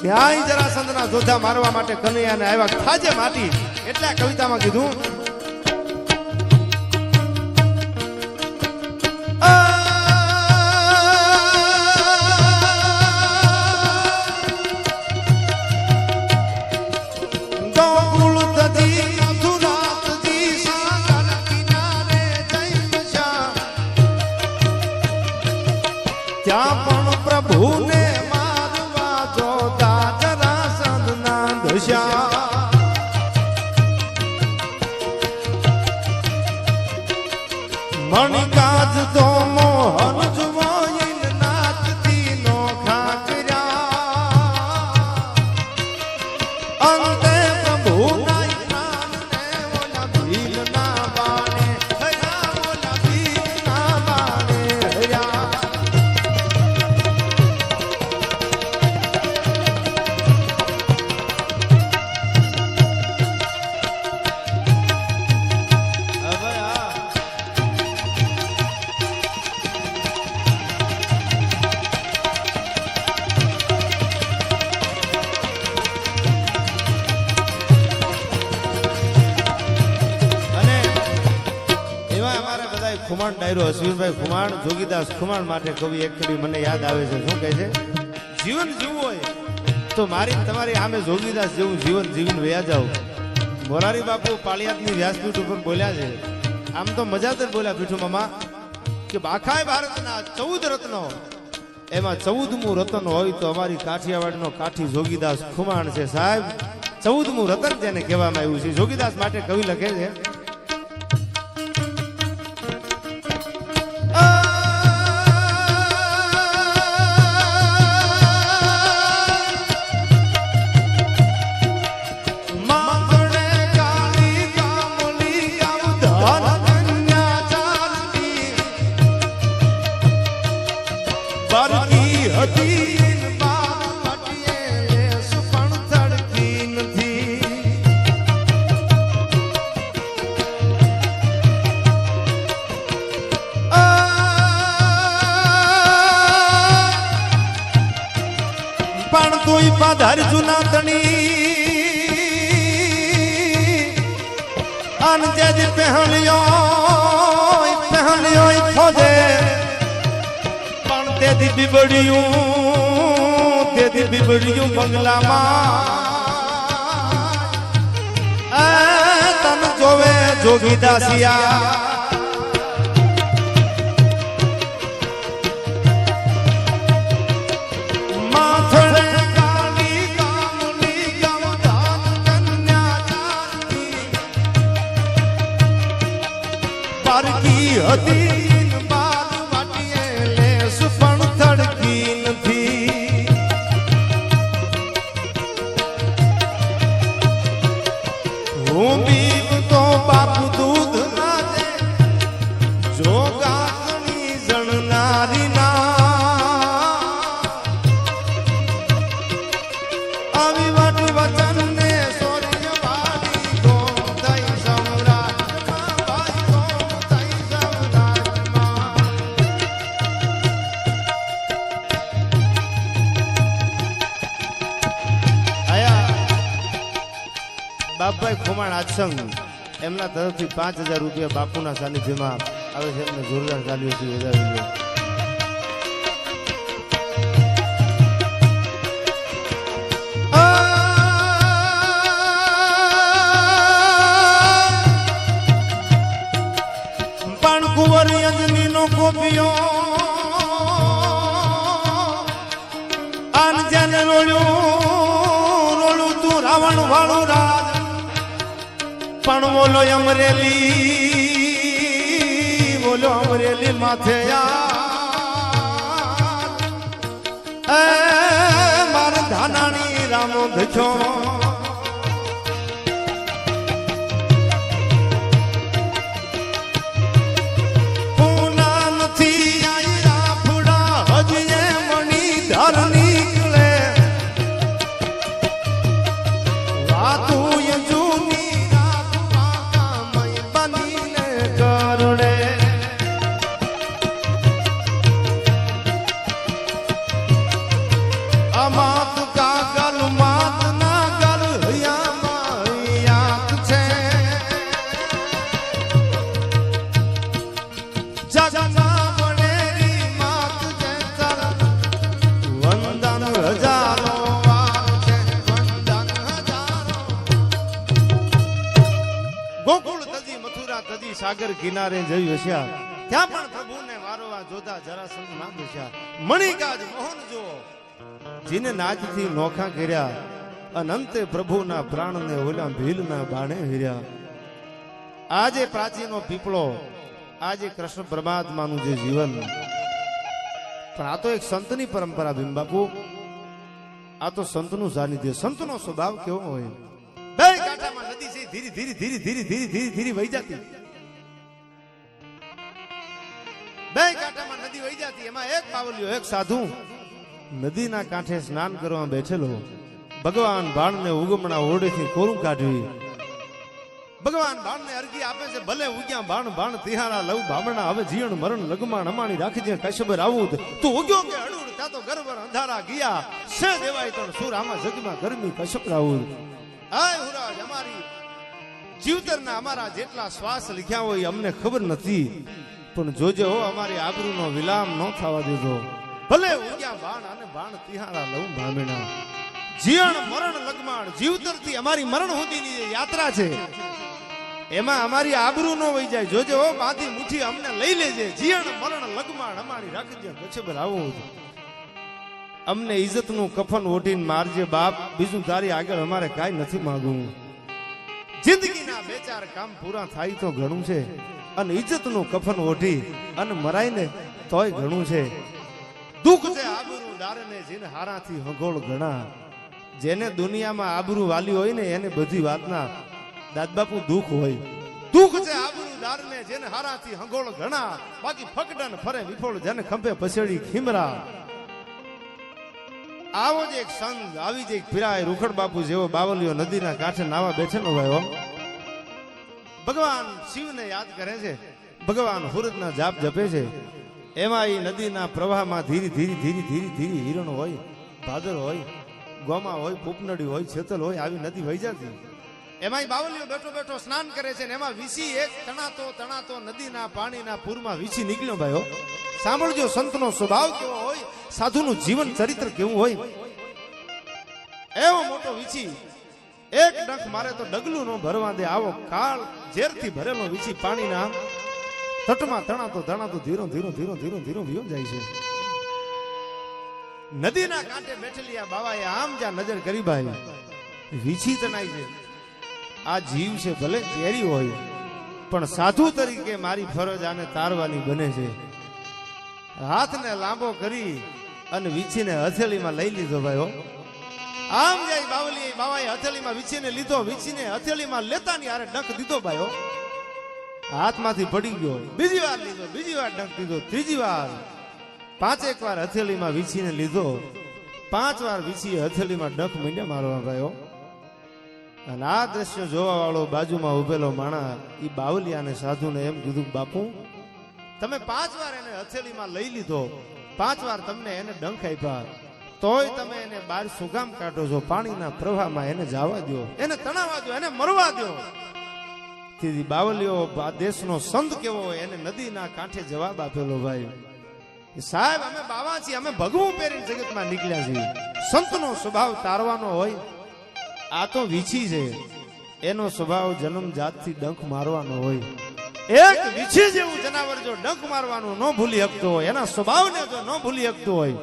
ન્યાય જરાસંધના જોધા મારવા માટે કનૈયાને આવ્યા ખાજે માટી એટલે આ કવિતામાં કીધું ત્યાં પણ પ્રભુને મારવા જોતા જરાસંધના દશા મણિકાજ તો મોહન જુવાઈન નાચતી નોખા કર્યા અંતે પ્રભુના પ્રાણને ઓલા ભીલના બાણે હર્યા ઓલા ભીલના બાણે હર્યા ખુમાણ ડાયરો અશ્વિનભાઈ ખુમાણ જોગીદાસ ખુમાણ માટે કવિ એક કડી મને યાદ આવે છે. શું કહે છે? જીવન જીવવું હોય તો મારી તમારી આમે જોગીદાસ જેવું જીવન જીવીને વયા જાવ. મોરારી બાપુ પાળિયાદની વ્યાસપીઠ ઉપર બોલ્યા છે, આમ તો મજાદર બોલ્યા પીઠું મામા કે આખા ભારતના 14 રત્નો એમાં 14મું રતન હોય તો અમારી કાઠિયાવાડનો કાઠી જોગીદાસ ખુમાણ છે સાહેબ. 14મું રતન જેને કહેવામાં આવ્યું છે. જોગીદાસ માટે કવિ લખે છે, પણ તું પાધાર જુના તણી અન જેદી પહેલિયો ખોજે પણ તેદી બીબડિયું બંગલામાં તન જોવે જોગીદાસિયા. બાપભાઈ ખુમાણ આત્સંગ એમના તરફથી 5000 રૂપિયા બાપુના સાનિધ્યમાં આવે છે. એમને જોરદાર તાલીઓથી વધાવી લો. પણ કુંવરી અંજનીનો કોપિયો આન જેને રોળ્યું તું રાવણ વાળું રાજ પણ બોલો અમરેલી માથે મારા ધાનાણી રામો ધજો પૂના નથી આઈ રાફડા હજીએ મણી ધરની સાગર કિનારે જઈ હસ્યા ત્યાં પણ પ્રભુને વારવા જોતા જરાસંઘ ના બેસ્યા. મણિકાજ મોહન જો જીને નાજથી નોખા કર્યા અનંતે પ્રભુના પ્રાણને ઓલા ભીલના બાણે હીર્યા. આજે પ્રાચીનો પીપળો, આજે કૃષ્ણ પરમાત્માનું જે જીવન, પણ આ તો એક સંતની પરંપરા ભીમ બાપુ. આ તો સંતનું સાનિધ્ય. સંતનો સ્વભાવ કેવો હોય? બે કાંઠામાં નદી છે, ધીરે ધીરે ધીરે ધીરે ધીરે ધીરે ધીરે વહી જતી. બે કાંઠામાં નદી વહી જતી. એમાં એક પાવલિયો, એક સાધુ નદીના કાંઠે સ્નાન કરવા બેઠેલો. ભગવાન બાણને ઉગમણા ઓરડેથી કોરું કાઢવી. ભગવાન બાણને અરજી આપે છે, ભલે ઉગ્યા બાણ બાણ તિહારા લવ બામણા હવે જીવન મરણ લગમાં નમાણી રાખજે કશ્યપ રાવુદ તું ઉગ્યો કે અડુડ ત્યાં તો ગરબર અંધારા ગયા સે દેવાય તો સુર આમાં જગમાં ગરમી કશ્યપ રાવુદ. હાય હુરાજ, અમારી જીવતરના અમારા જેટલા શ્વાસ લખ્યા હોય અમને ખબર નથી, પણ જોજો અમારી આબરૂનો વિલામ ન થવા દીધો. ભલે ઉગ્યા બાણ અને બાણ તિહારા લઉં ભામીણા. જીવન મરણ લગમાણ જીવતરથી અમારી મરણ સુધીની જે યાત્રા છે એમાં અમારી આબરૂ ન વહી જાય. જોજો બાંધી મુઠ્ઠી અમને લઈ લેજે. જીવન મરણ લગમાણ અમારી રાખજે. ગચ્છબર આવું અમને ઇજ્જતનું કફન ઓઢીને મારજે બાપ. બીજું તારી આગળ અમારે કાંઈ નથી માંગવું. જિંદગીના બે ચાર કામ પૂરા થાય તો ઘણું છે, અને ઇજ્જતનું કફન ઓઢી અને મરાય ને તોય ઘણું છે. દુઃખ છે આબરૂ દારને જેને હારાથી હંગોળ ઘણા. જેને દુનિયામાં આબરૂ વાલી હોય ને એને બધી વાતના દાદબાપુ દુઃખ હોય. દુઃખ છે આબરૂ દારને જેને હારાથી હંગોળ ઘણા. બાકી ફકડન ફરે વિફોળ જેને ખંભે પછેડી ખીમરા. આવો જ એક સંત આવી જ એક પીરાય રૂખડ બાપુ જેવો બાવલીઓ નદીના કાંઠે નાવા બેઠેલો ભાઈઓ ભગવાન શિવને યાદ કરે છે. ભગવાન હુરતના જાપ જપે છે. એમાં એ નદીના પ્રવાહમાં ધીરે ધીરે ધીરે ધીરે ધીરે હિરણ હોય, ભાદર હોય, ગોમા હોય, પૂપનડી હોય, છેતલ હોય, આવી નદી વહી જતી. એમાં બાવલીઓ બેઠો બેઠો સ્નાન કરે છે ને એમાં વીસી એક તણાતો તણાતો નદીના પાણીના પૂરમાં વીસી નીકળ્યો ભાઈઓ. સાંભળજો સંતનો સ્વભાવ કેવો હોય, સાધુનું જીવન ચરિત્ર કેવું હોય. એવો મોટો વીછી એક ડંખ મારે તો ડગલું નો ભરવા દે. આવો કાળ ઝેરથી ભરેલો વીછી પાણીના તટમાં તણાતો તણાતો ધીરો ધીરો ધીરો ધીરો ધીરો વિયો જાય છે. નદીના કાંઠે બેઠેલી આ બાવાએ આમ જ્યાં નજર કરી ભાઈ વીછી તણાઈ છે. આ જીવ છે ભલે ઝેરી હોય પણ સાધુ તરીકે મારી ફરજ આને તારવાની બને છે. હાથને લાંબો કરી અને વીછીને હથેળીમાં લઈ લીધો ભાઈઓ. આમ જાય બાવલી બાવાએ હથેળીમાં વીછીને લીધો. વીછીને હથેળીમાં લેતા ની હારે ડંખ દીધો ભાઈઓ. હાથમાંથી પડી ગયો. બીજી વાર લીધો, બીજી વાર ડંખ દીધો, ત્રીજી વાર. 5 વાર હથેળીમાં વીછીને લીધો. 5 વાર વીછીએ હથેળીમાં ડંખ મીંડે મારવા ભાઈઓ. અને આ દ્રશ્ય જોવા વાળો બાજુમાં ઉભેલો માણા એ બાવલિયાને સાધુને એમ કીધું બાપુ તમે 5 વાર એને હથેળીમાં લઈ લીધો, 5 વાર તમને એને ડંખ આપ્યા, તોય તમે એને બહાર સુગામ કાઢો છો. પાણીના પ્રવાહમાં એને જવા દો, એને તણાવા દો, એને મરવા દો. તેથી બાવલીઓ આ દેશનો સંત કેવો હોય એને નદીના કાંઠે જવાબ આપેલો ભાઈ સાહેબ અમે બાવા છીએ, અમે ભગવું પહેરીને જગતમાં નીકળ્યા છીએ. સંતનો સ્વભાવ તારવાનો હોય. આ તો વીછી છે, એનો સ્વભાવ જન્મ જાતથી ડંખ મારવાનો હોય. એક વીછી જેવું જનાવર જો ડંખ મારવાનું ન ભૂલી શકતો હોય, એના સ્વભાવને જો ન ભૂલી શકતો હોય,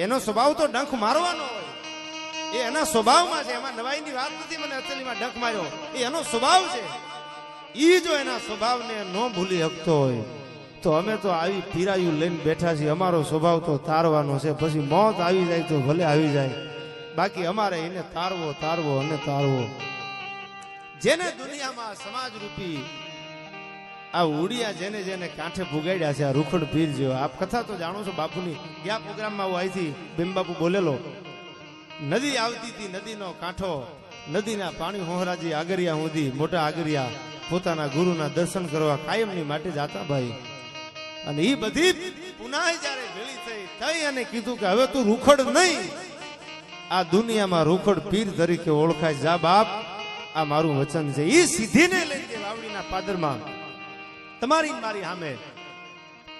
એનો સ્વભાવ તો ડંખ મારવાનો હોય. એ એના સ્વભાવમાં છે. એમાં નવાઈની વાત નથી મને હથેળીમાં ડંખ માર્યો, એ એનો સ્વભાવ છે. ઈ જો એના સ્વભાવને ન ભૂલી શકતો હોય તો અમે તો આવી પીરાયું લઈને બેઠા છીએ. અમારો સ્વભાવ તો તારવાનો છે. પછી મોત આવી જાય તો ભલે આવી જાય, બાકી અમારે એને તારવો તારવો અને તારવો. જેને દુનિયામાં સમાજ રૂપી આ ઉડિયા જેને જેને કાંઠે પુગાડ્યા છે આ રૂખડ પીર જેવો. આપ કથા તો જાણો છો બાપુની. ગયા પ્રોગ્રામમાં હું અહીંથી બેમબાપુ બોલેલો. નદી આવતી હતી, નદીનો કાંઠો, નદીના પાણી હોહરાજી આગરિયા સુધી મોટા આગરિયા પોતાના ગુરુના દર્શન કરવા કાયમની માટે જાતા ભાઈ. અને એ બધી પુનાય જ્યારે ભેળી થઈ અને કીધું કે હવે તું રૂખડ નહીં, આ દુનિયામાં રૂખડ પીર તરીકે ઓળખાય. જા બાપ, આ મારું વચન છે. એ સીધીને લઈ ગઈ વાવડીના પાદરમાં. તમારી મારી સામે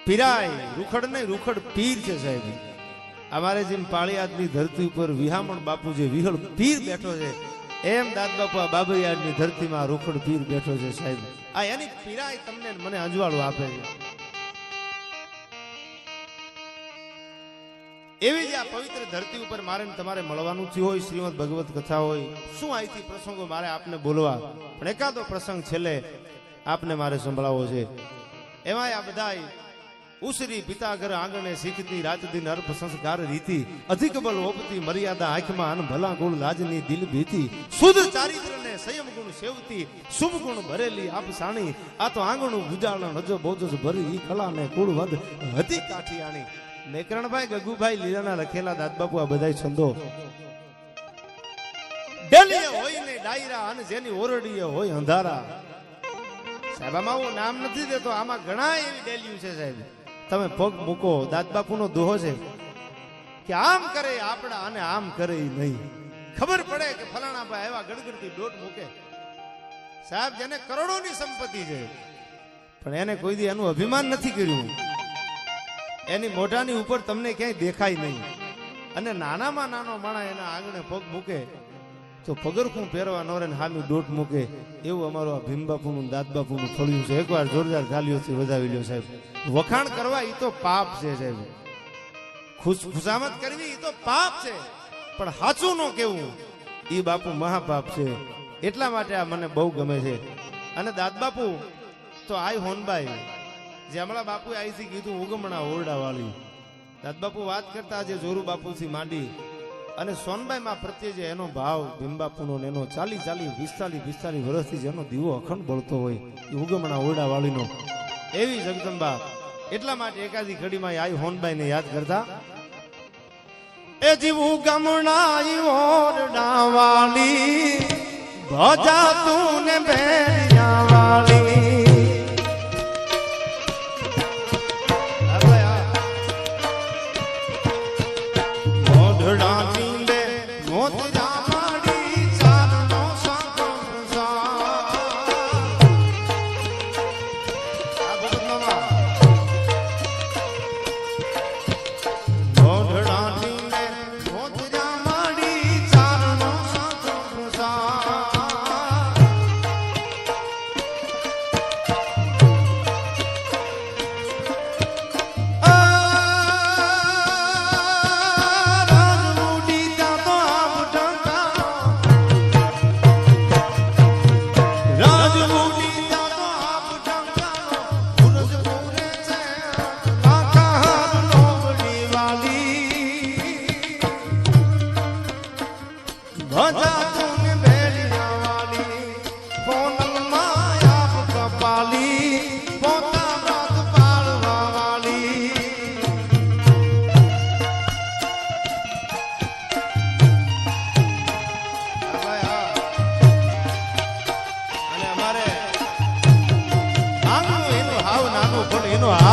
પીરાય રૂખડ નહીં, રૂખડ પીર છે સાહેબ. અમારે જેમ પાળિયાદની ધરતી ઉપર વિહામણ બાપુ જે વિહળ પીર બેઠો છે, એમ દાદ બાપુ આ બાબરિયાદની ધરતીમાં રૂખડ પીર બેઠો છે સાહેબ. આ એની પીરાય તમને મને અંજવાળું આપે છે. એવી જ આ પવિત્ર ધરતી ઉપર મારે તમારે મળવાનું થયું હોય. શ્રીમદ ભગવત કથા હોય, શું અહીંથી પ્રસંગો મારે આપને બોલવા, પણ એકાદો પ્રસંગ છેલ્લે આપને મારે સંભળાવવો છે. એમાં આ બધા ઉસરી પિતાઘર આંગણે શીખતી રાત દિન અર્પ સંસ્કાર રીતિ અધિક બલ ઓપતી મર્યાદા આંખમાં અન ભલા ગુણ લાજની દિલ ભીતી શુદ્ધ ચારિત્રને સંયમ ગુણ સેવતી શુભ ગુણ ભરેલી આપ સાણી આ તો આંગણું ગુજારણ નજો બોજસ ભરી ઈ કલાને કુળ વદ હતી કાઠિયાણી. મેકરણભાઈ ગગુભાઈ લીલાના લખેલા દાદબાપુ આ બધા છંદો ડેલીએ હોય ને ડાયરા અને જેની ઓરડીએ હોય અંધારા. સાહેબ આમાં હું નામ નથી દેતો, આમાં ઘણા એવી ડેલીયું છે સાહેબ. તમે પગ મૂકો, દાદબાપુનો દોહો છે કે આમ કરે આપડા અને આમ કરે નહીં. ખબર પડે કે ફલાણા ભાઈ એવા ગડગડતી દોટ મૂકે સાહેબ જેને કરોડોની સંપત્તિ છે, પણ એને કોઈ દી એનું અભિમાન નથી કર્યું. એની મોઢાની ઉપર તમને ક્યાંય દેખાય નહીં. અને નાનામાં નાનો માણા એના આંગણે પગ મૂકે તો પગરખું પહેરવા નો રે હામી દોટ મૂકે. એવું અમારું આ ભીમબાપુનું દાદબાપુનું ફળ્યું છે. એકવાર જોરદાર તાલીઓથી વધાવી લ્યો સાહેબ. વખાણ કરવા એ તો પાપ છે સાહેબ. ખુશામત કરવી એ તો પાપ છે, પણ સાચું નો કેવું એ બાપુ મહાપાપ છે. એટલા માટે આ મને બહુ ગમે છે. અને દાદબાપુ તો આય હોનબાઈ જે હમણાં બાપુએ આઈથી કીધું ઉગમણા ઓરડા વાળી. દાદબાપુ વાત કરતા જે જોરુ બાપુથી માંડી અને સોનબાઈ માં પ્રત્યે જે એનો ભાવ ભીમબાપુનો એનો 40-45 વર્ષથી જેનો દીવો અખંડ બળતો હોય એ ઉગમણા ઓરડા વાળીનો એવી જગદંબા. એટલા માટે એકાદી ઘડીમાં આઈ હોનબાઈ ને યાદ કરતા એ જીવું ગમણા ઓરડા વાળી ભજા તું ને બેરિયા વાળી.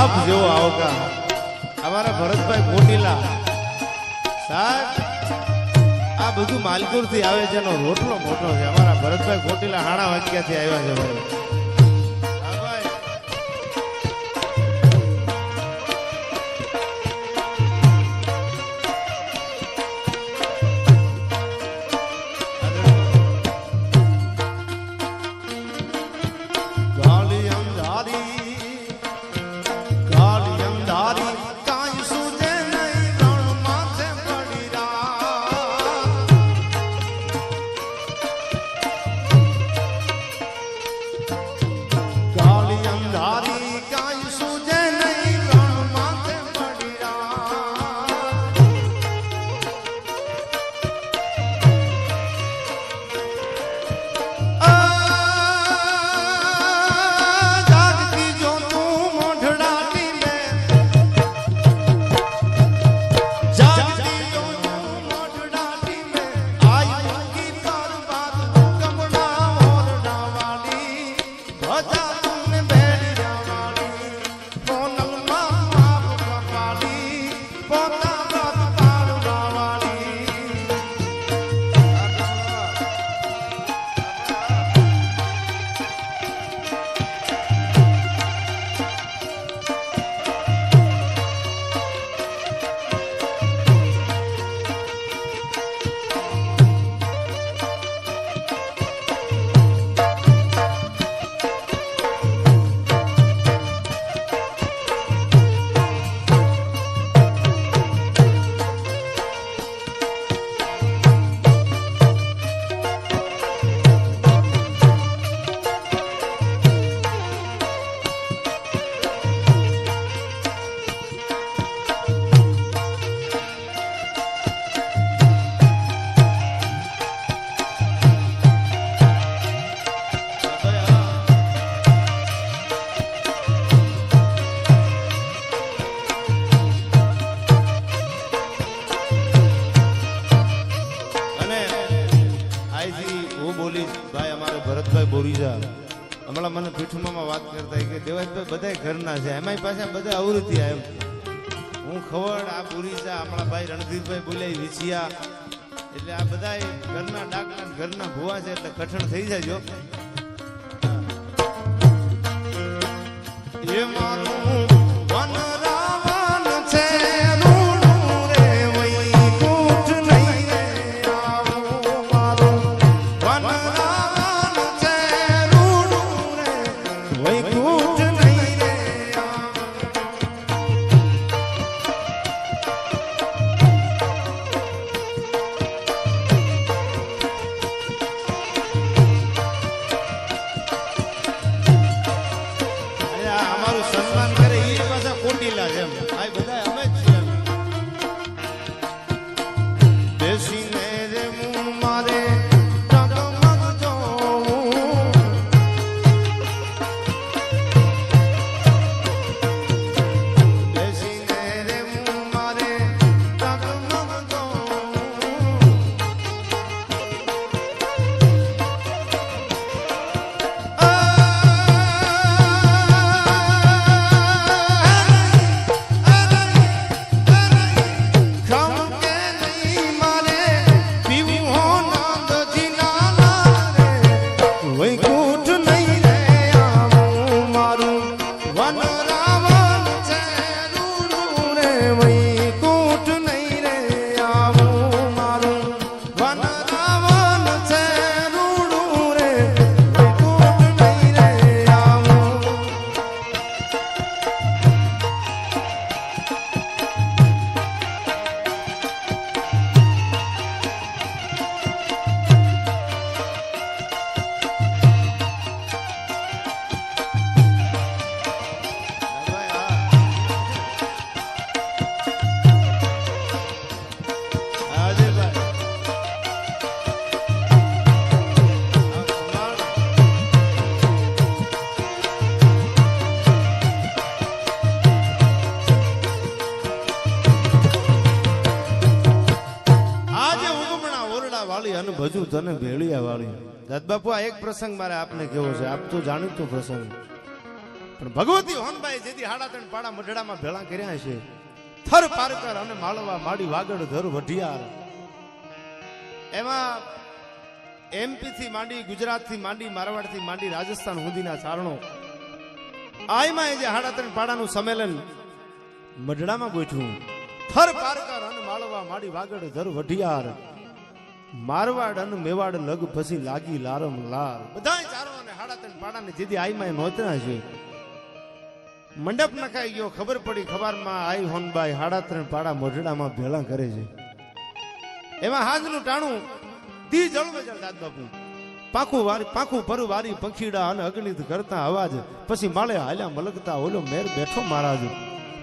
આપ જેવો આવકા અમારા ભરતભાઈ કોટીલા સાહેબ. આ બધું માલપુર થી આવે છે, એનો રોટલો મોટો છે. અમારા ભરતભાઈ કોટીલા હાણા વાક્યાથી આવ્યા છે ભાઈ. હમણાં મને પીઠુમાં વાત કરતા કે દેવાજભાઈ બધા ઘરના છે, એમાં પાછા બધા અવૃત્તિ એમ. હું ખવડ આ પુરીસા હમણાં ભાઈ રણધીરભાઈ બોલ્યા વિછિયા, એટલે આ બધા ઘરના ડાકના ઘરના ભુવા છે એટલે કઠણ થઈ જાય. એ મારું વન રાવણ છે રૂડું રે વૈકુંઠ નહીં રે આવું મારું વન રાવણ છે રૂડું રે વૈકુંઠ નહીં રે અમારું સન્માન કરે એ પાછા કોટીલા છે એમ આ બધા અમે જ છીએ બેસીને રે મું મારે ટગમગ જોઉં બેસીને રે મું મારે ટગમગ જોઉં ભજુ તને ભેળિયા વાળી દાદ બાપુ આ એક પ્રસંગ મારે આપને કેવો છે આપ તો જાણીતો પ્રસંગ પણ ભગવતી હોનબાઈ જેથી હાડા ત્રણ પાડા મઢડામાં ભેળા કર્યા છે થર પારકર અને માળવા માડી વાગડ ધર વઢિયાર એમાં એમપી થી માંડી ગુજરાત થી માંડી મારવાડ થી માંડી રાજસ્થાન સુધીના ચારણો આયમાં જે હાડા ત્રણ પાડાનું સંમેલન મઢડામાં ગોઠવું થર પારકર અને માળવા માડી વાગડ ધર વઢિયાર મારવાડ અને મેવાડ લગ પછી લાગી લારમ લાર બધા ચારો અને હાડા ત્રણ પાડાને જેથી આઈમાં નોતરા છે મંડપ નખાઈ ગયો ખબર પડી ખબરમાં આઈ હોનબાઈ હાડા ત્રણ પાડા મોઢડામાં ભેળા કરે છે એમાં હાજનું ટાણું દી જળવે જળ દાદ બાપુ પાંખું પરુ વારી પંખીડા અને અગણિત કરતા અવાજ પછી માળે હાલ્યા મલકતા ઓલો મેર બેઠો મહારાજ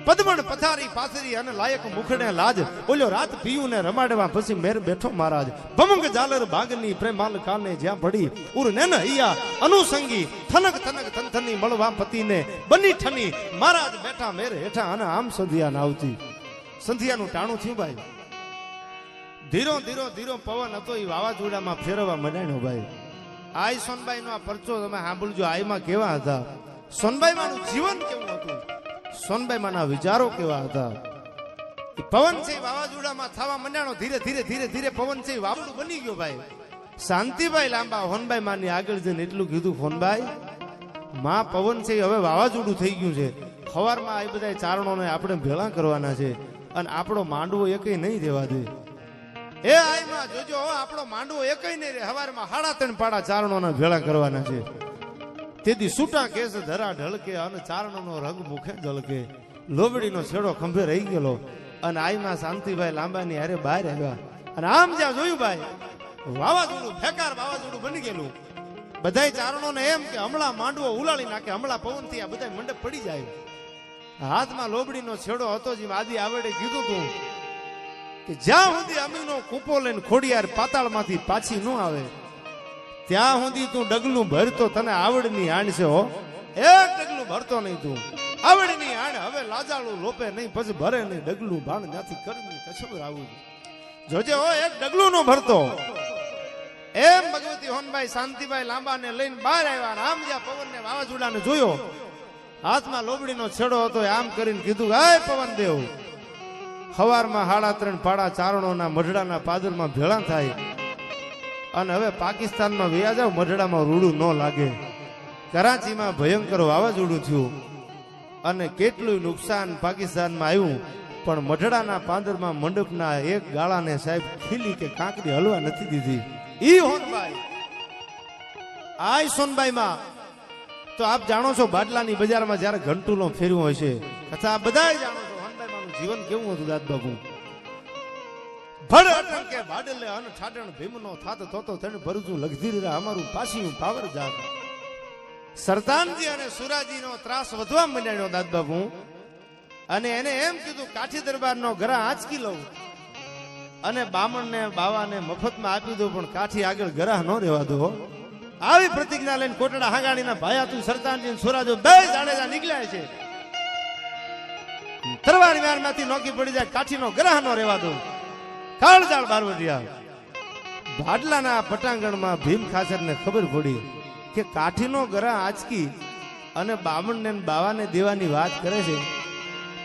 પદમણ પથારી પાથરી અને લાયક મુખડે લાજ ઓલો રાત પીયું ને રમાડવા પછી મેર બેઠો મહારાજ ભમંગ જાલર બાગની પ્રેમાલ કાને જ્યાં પડી ઉર નેન હૈયા અનુસંગી થનક થનક થનથની મળવા પતિને બની ઠની મહારાજ બેઠા મેર હેઠા અને આમ સંધિયા નાવતી સંધિયાનું ટાણું થયું ભાઈ ધીરો ધીરો ધીરો પવન હતો એ વાવાઝોડામાં ફેરવવા મંડાણ્યો ભાઈ આઈ સોનબાઈ નો આ પરચો તમે સાંભળજો આઈમાં કેવા હતા સોનબાઈ માનું જીવન કેવું હતું સોનબાઈ માના વિચારો કેવા હતા પવન છે વાવાઝોડામાં થવા મંડાણો ધીરે ધીરે ધીરે ધીરે પવન છે વાવડું બની ગયો ભાઈ શાંતિભાઈ લાંબા હોનબાઈ માની આગળ જઈને એટલું કીધું હોનબાઈ માં પવન છે હવે વાવાઝોડું થઈ ગયું છે સવારમાં આ બધા ચારણોને આપણે ભેળા કરવાના છે અને આપણો માંડવો એકય નહીં દેવા દે એ આઈમાં જોજો આપણો માંડવો એકય નહીં રે સવારમાં હાડા ત્રણ પાડા ચારણોના ભેળા કરવાના છે તેથી સૂટા કેસ ધરા ઢળકે અને ચારણોનો રંગ મુખે ઝળકે લોબડીનો છેડો ખંભે રહી ગયેલો અને આઈમાં શાંતિભાઈ લાંબાની હારે બહાર આવ્યા અને આમ જ્યાં જોયું ભાઈ વાવાઝોડું ફેકાર વાવાઝોડું બની ગયેલું બધાય ચારણોને એમ કે હમણાં માંડવો ઉલાળી નાખે હમણાં પવનથી આ બધા મંડપ પડી જાય હાથમાં લોબડીનો છેડો હતો જેમ આદિ આવડે કીધું તું કે જ્યાં સુધી અમીનો કૂપો લઈને ખોડિયાર પાતાળમાંથી પાછી ન આવે ત્યાં સુધી તું ડગલું ભરતો તને આવડની આણ છે હો એક ડગલું ભરતો નહીં તું આવડની આણ હવે લાજાળું લોપે નહીં પછી ભરે નહીં ડગલું ભાણ ત્યાંથી કરવી કશું આવું જોજે હો એક ડગલું નો ભરતો એમ ભગવતી હોનબાઈ શાંતિભાઈ લાંબાને લઈને બહાર આવ્યા આમ જ્યાં પવન ને વાવાઝોડાને જોયો હાથમાં લોબડીનો છેડો હતો આમ કરીને કીધું હાય પવન દેવ સવારમાં હાડા ત્રણ પાડા ચારણોના મઢડાના પાદરમાં ભેળા થાય અને હવે પાકિસ્તાનમાં વ્યા જાવ મઢડામાં રૂડું ન લાગે કરાચીમાં ભયંકર વાવાઝોડું થયું અને કેટલું નુકસાન પાકિસ્તાનમાં આવ્યું, પણ મઢડાના પાંદરમાં મંડપના એક ગાળાને સાહેબ ખીલી કે કાંકરી હલવા નથી દીધી. ઈ હોનબાઈ આ સોનબાઈમાં તો આપ જાણો છો, બાટલાની બજારમાં જ્યારે ઘંટુલો ફેરવું હોય છે, કથા આ બધા જાણો છો. હોનબાઈમાંનું જીવન કેવું હતું દાદ બાપુ? ભડ અટંકે ભાડલે અન ઠાડણ ભીમનો થાત તો તણ ભરજું લગધીર અમારું પાસીયું પાવર જાત. સરદારજી અને સુરાજીનો ત્રાસ વધવા માંડ્યો દાદ બાપુ, અને એને એમ કીધું કાઠી દરબારનો ઘરા આંચકી લઉં અને બામણને બાવાને મફતમાં આપી દો, પણ કાઠી આગળ ઘરા ન રહેવા દો. આવી પ્રતિજ્ઞા લઈને કોટડા હાંગાણીના ભાયાતું સરદારજી સુરાજો બે જાડેજા નીકળ્યા છે. તરવાર મ્યાનમાંથી નોકી પડી જાય, કાઠીનો ગ્રહ ન રહેવા દો. કાળજાળ બારવટિયા ભાડલાના પટાંગણમાં ભીમ ખાચરને ખબર પડી કે કાઠીનો ગ્રહ આંચકી અને બામણને બાવાને દેવાની વાત કરે છે,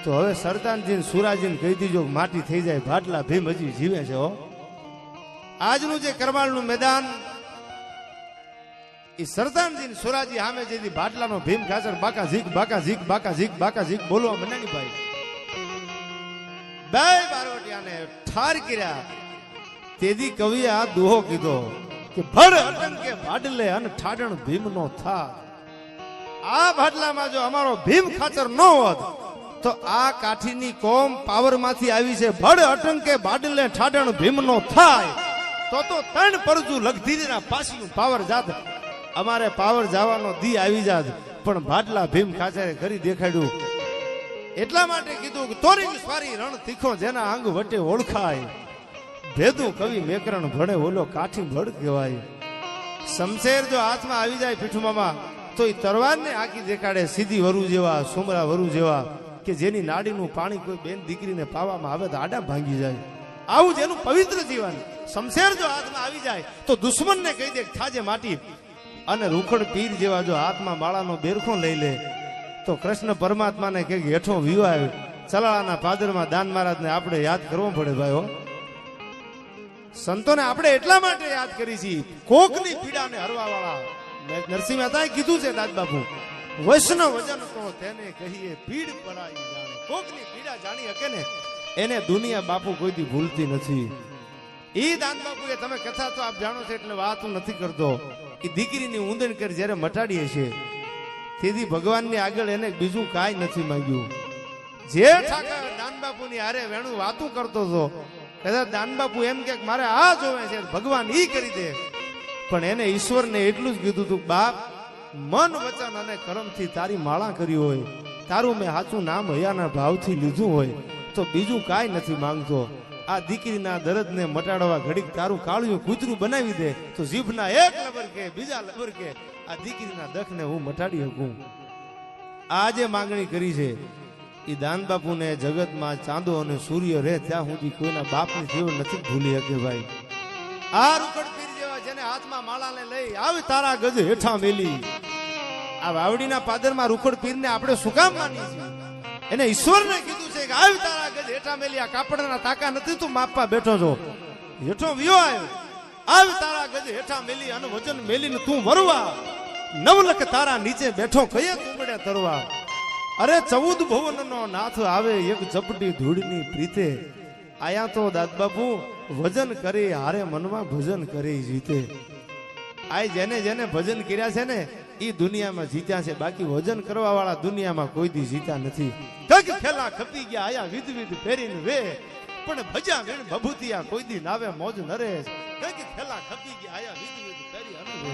તો હવે સરદારજી સુરાજીને કહી દીજો માટી થઈ જાય. ભાડલા ભીમ હજી જીવે છે. આજનું જે કરવાળનું મેદાન એ સરદારજી સુરાજી સામે જેથી ભાડલાનો ભીમ ખાચર બાકા ઝીક બાકા ઝીક બાકા ઝીક બાકા ઝીક બોલવા મંડ્યા ભાઈ, બે બારવટિયાને ઠાર કર્યા. તેથી કવિએ આ દોહો કીધો કે ભડ અટંકે ભાડલે અને ઠાડણ ભીમનો થા. આ ભાડલામાં જો અમારો ભીમ ખાચર ન હોત તો આ કાઠીની કોમ પાવરમાંથી આવી છે. ભડ અટંકે ભાડલે ઠાડણ ભીમનો થાય તો ત્રણ પરજુ લગધીરના પાસીનું પાવર જાત. અમારે પાવર જવાનો દી આવી જાત, પણ ભાડલા ભીમ ખાચરે કરી દેખાડ્યું. એટલા માટે કીધું કે તોરી સ્વારી રણ તીખો જેના અંગ વટે ઓળખાય, ભેદું કવિ મેકરણ ભણે ઓલો કાઠી ભડ કહેવાય. શમશેર જો હાથમાં આવી જાય પીઠુમાં તો એ તરવારને આંકી દેખાડે. સીધી વરુ જેવા, સુમરા વરુ જેવા, કે જેની નાડીનું પાણી કોઈ બેન દીકરીને પાવામાં આવે તો આડા ભાંગી જાય. આવું જેનું પવિત્ર જીવન. શમશેર જો હાથમાં આવી જાય તો દુશ્મનને કહી દે થાજે માટી. અને રૂખડ પીર જેવા જો હાથમાં માળાનો બેરખો લઈ લે તો કૃષ્ણ પરમાત્માને કે હેઠો વિવાય. ચલાળાના પાદરમાં દાન મહારાજને આપણે યાદ કરવો પડે ભાઈઓ. સંતોને આપણે એટલા માટે યાદ કરી છીએ, કોકની પીડાને હરવા વાળા. નરસિંહ મહેતાએ કીધું છે દાદ બાપુ, વૈષ્ણવ વજન તો તેને કહીએ પીડ પરાઈ જાણે. કોકની પીડા જાણી શકે ને એને દુનિયા બાપુ કોઈથી ભૂલતી નથી. ઈ દાન બાપુ એ તમે કથા તો આપ જાણો છો એટલે વાત નથી કરતો. એ દીકરીની ઊંધણ કરી જ્યારે મટાડીએ છે તેથી ભગવાનની આગળ એને બીજું કાંઈ નથી માંગ્યું. જે ઠાકર દાન બાપુની હારે વેણું વાતું કરતો હતો, કદાચ દાન બાપુ એમ કે મારે આ જોવે છે, ભગવાન ઈ કરી દે. પણ એને ઈશ્વરને એટલું જ કીધું હતું, બાપ મન વચન અને કર્મથી તારી માળા કરી હોય, તારું મેં સાચું નામ હૈયાના ભાવથી લીધું હોય તો બીજું કાંઈ નથી માંગતો. આ દીકરીના દર્દને મટાડવા ઘડીક તારું કાળિયું કૂતરું બનાવી દે તો જીભના એક લબર કે બીજા લબર કે આ દીકરીના દખને હું મટાડી શકું. આ જે માંગણી કરી છે એ દાન બાપુને જગતમાં ચાંદો અને સૂર્ય રહે ત્યાં સુધી કોઈના બાપની જીવન નથી ભૂલી શકે ભાઈ. આ રૂખડ પીર જેવા જેને હાથમાં માળાને લઈ આવી તારા ગજ હેઠા મેલી. આ વાવડીના પાદરમાં રૂખડ પીરને આપણે શું કામ માનીએ છીએ? એને ઈશ્વરને કીધું છે કે આવી તારા ગજ હેઠા મેલી. આ કાપડના તાકા નથી તું માપવા બેઠો છો, હેઠો વિયો આવ્યો. આવી તારા ગજ હેઠા મેલી અને વજન મેલીને તું વરવા. નવલખ તારા નીચે બેઠો કયે તુંબડે તરવા. અરે 14 ભુવનનો નાથ આવે એક ઝપટી ધૂળની પ્રીતે. આયા તો દાદ બાપુ વજન કરે હારે મનમાં ભજન કરે જીતે. આ જેને જેને ભજન કર્યા છે ને એ દુનિયામાં જીત્યા છે, બાકી વજન કરવા વાળા દુનિયામાં કોઈ દી જીત્યા નથી. કગ ખેલા ખપી ગયા આયા વિધ વિધ ફેરીને વે, પણ ભજા વેણ ભભૂતિયા કોઈ દી નાવે મોજ નરેશ. કગ ખેલા ખપી ગયા આયા વિધ વિધ ફેરી અને વે.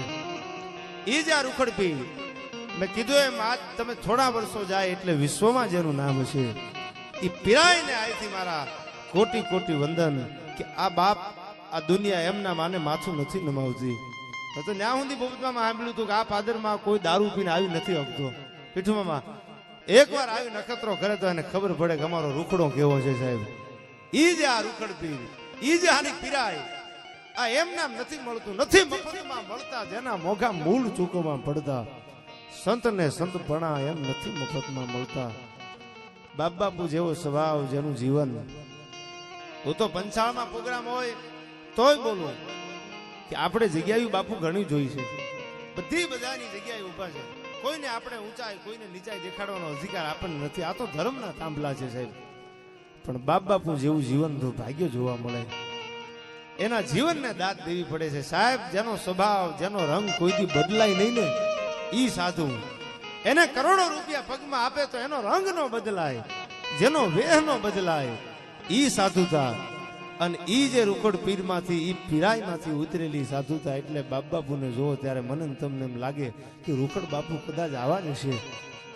ઈ જ આ રૂખડ પીર. મેં કીધું એમ આજ તમે થોડા વર્ષો જાય એટલે વિશ્વમાં જેનું નામ હશે એ પીરાઈને આયથી મારા કોટી કોટી વંદન કે આ બાપ આ દુનિયા એમના માને માથું નથી નમાવતી. તો ન્યા સુધી બબુતમાં સાંભળ્યું હતું કે આ પાદરમાં કોઈ દારૂ પીને આવી નથી આવતો. પીઠુમાં એકવાર આવી નખત્રો કરે તો એને ખબર પડે કે અમારો રૂખડો કેવો છે સાહેબ. ઈ જે આ રૂખડ પીર, ઈ જે આની પીરાય, આ એમ નામ નથી મળતું, નથી મફતમાં મળતા, જેના મોઘા મૂળ ચૂકવવા પડતા. સંત ને સંત ભણા એમ નથી મફતમાં મળતા. બાપ બાપુ જેવો સ્વભાવ, જેનું જીવન. હું તો પંચાળમાં પ્રોગ્રામ હોય તોય બોલું કે આપણે જગ્યાએ બાપુ ઘણી જોઈ છે, બધી બધાની જગ્યાએ ઉભા છે. કોઈને આપણે ઊંચાઈ કોઈને નીચાઈ દેખાડવાનો અધિકાર આપણને નથી. આ તો ધર્મના તાંબલા છે સાહેબ. પણ બાપ બાપુ જેવું જીવન તો ભાગ્ય જોવા મળે. એના જીવનને દાદ દેવી પડે છે સાહેબ. જેનો સ્વભાવ જેનો રંગ કોઈથી બદલાય નહીં ને ઈ સાધુ. એને કરોડો રૂપિયા પગમાં આપે તો એનો રંગ નો બદલાય, જેનો વેહ નો બદલાય ઈ સાધુતા. અને ઈ જે રૂખડ પીરમાંથી ઈ પીરાઈમાંથી ઉતરેલી સાધુતા. એટલે બાપ બાપુને જોવો ત્યારે મને તમને એમ લાગે કે રૂખડ બાપુ કદાચ આવા જ છે.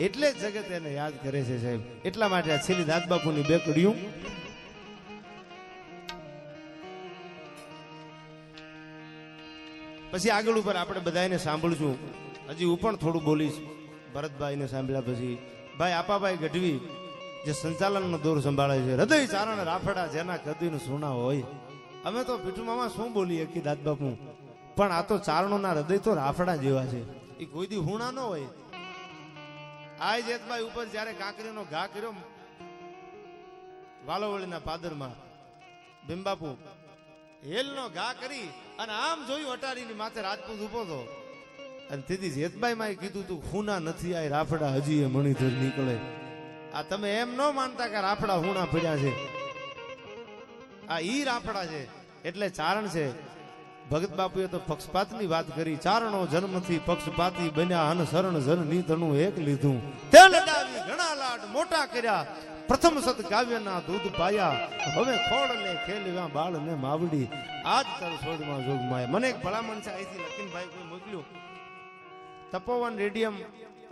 એટલે જ જગત એને યાદ કરે છે સાહેબ. એટલા માટે આ છેલ્લી દાદ બાપુની બે કડીયું પછી આગળ ઉપર આપણે બધાને સાંભળશું. હજી હું પણ થોડું બોલીશ. ભરતભાઈને સાંભળ્યા પછી ભાઈ આપાભાઈ ગઢવી જે સંચાલનનો દોર સંભાળે છે. હૃદય ચારણ રાફડા જેના કદીનું સોના હોય. અમે તો પીઠુમામાં શું બોલીએ કે દાદ બાપુ, પણ આ તો ચારણોના હૃદય તો રાફડા જેવા છે. એ કોઈ દી હુણા ન હોય. આ જેતભાઈ ઉપર જયારે કાંકરીનો ઘા કર્યો વાલોવળીના પાદરમાં, ભીમબાપુ હેલનો ઘા કરી અને આમ જોયું અટારીની માથે રાજપૂત ઉભો હતો. અને તેથી જેતભાઈ માં કીધું તું ખૂના નથી આ રાફડા હજી એ મણિધર નીકળે. આ તમે એમ ન માનતા કે રાફડા હુણા પડ્યા છે. આ ઈ રાફડા છે. એટલે ચારણ છે. ભગત બાપુએ તો પક્ષપાતની વાત કરી. ચારણો જન્મથી પક્ષપાતી બન્યા અને શરણ જન નીતણું એક લીધું. તે લડાવી ઘણા લાડ મોટા કર્યા, પ્રથમ સત કાવ્યના દૂધ પાયા. હવે ખોડ લે ખેલવા બાળ ને માવડી, આજ તર છોડમાં જોગ માયા. મને એક ભલામણ છે અહીંથી લખીનભાઈ કોઈ મોકલ્યું. તપોવન રેડિયમ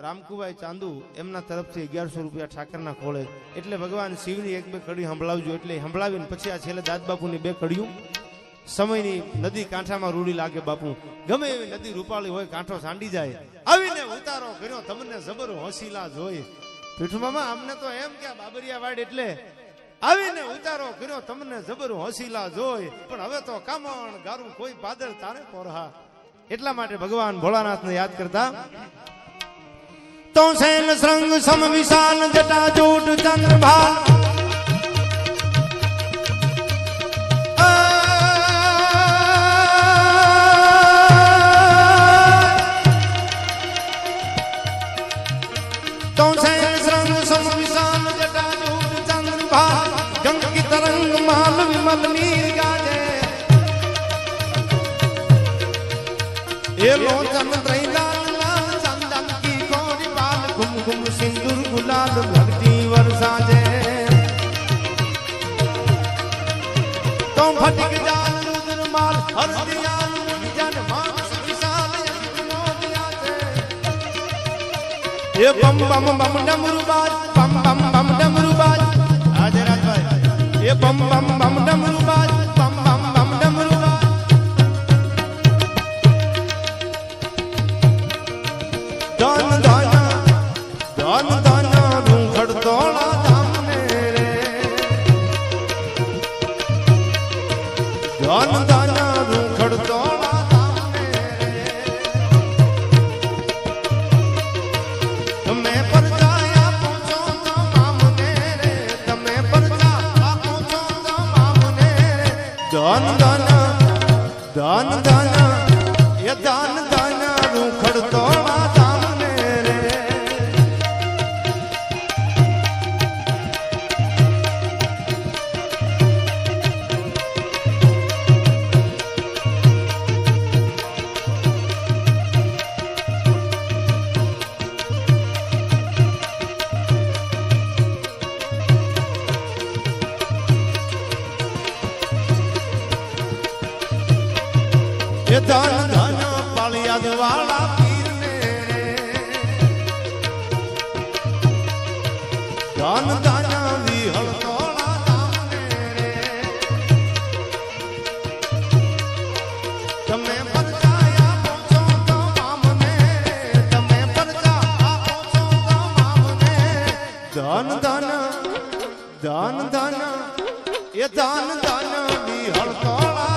રામકુભાઈ ચાંદુ એમના તરફથી 1100 રૂપિયા ઠાકરના ખોળે. એટલે ભગવાન શિવની એક બે કડી સંભળાવજો. એટલે સંભળાવીને પછી આ છેલ્લે દાદ બાપુની બે કડીયું. સમયની નદી કાંઠામાં રૂડી લાગે બાપુ, ગમે એવી નદી રૂપાળી હોય કાંઠો સાંડી જાય. આવીને ઉતારો કર્યો તમને જબર હોશીલા જોઈ. પીઠુમામાં અમને તો એમ કે બાબરિયા વાડ એટલે આવીને ઉતારો કર્યો તમને જબર હોશીલા જોઈ. પણ હવે તો કામણ ગારું કોઈ પાદર તારે પોરહા. એટલા માટે ભગવાન ભોળાનાથને યાદ કરતા તો સેન શ્રંગ સમ વિશાલ જટા જોટ ચંદ્રભાલ तो सेन श्रंग सम विशाल जटा जोट चंद्रभाल गंग की तरंग माल विमल नीर गाजे ये लोचन त्रैलाल लाल चंदन की कोरी बाल घुम घुम सिंदूर गुलाल भक्ति वर्षाजे तो फटिक जाल रुद्र माल हरदियाल जन मानस विशाल यज्ञ से ये बम बम बम डमरू बाज बम बम बम डमरू बाज आज रात भाई ये बम बम बम डमरू बाज बम बम बम डमरू बाज दान दाना दान दाना रूखड़ तोड़ा धामने रे दान दाना रूखड़ तोड़ा धामने रे तुम्हें पर जाया पहुंचो तो मामने रे तुम्हें पर जाया पहुंचो तो मामने रे दान दाना दान दाना ये दान दाना रूखड़ तोड़ा ये दान दान पालिया वाला पीर ने दान दाना विहल तोड़ा दामने रे तमे पर जाया पहुंचो तो मामने तमे पर जाया पहुंचो तो मामने दान दाना दान दाना ये दान दाना विहल तोड़ा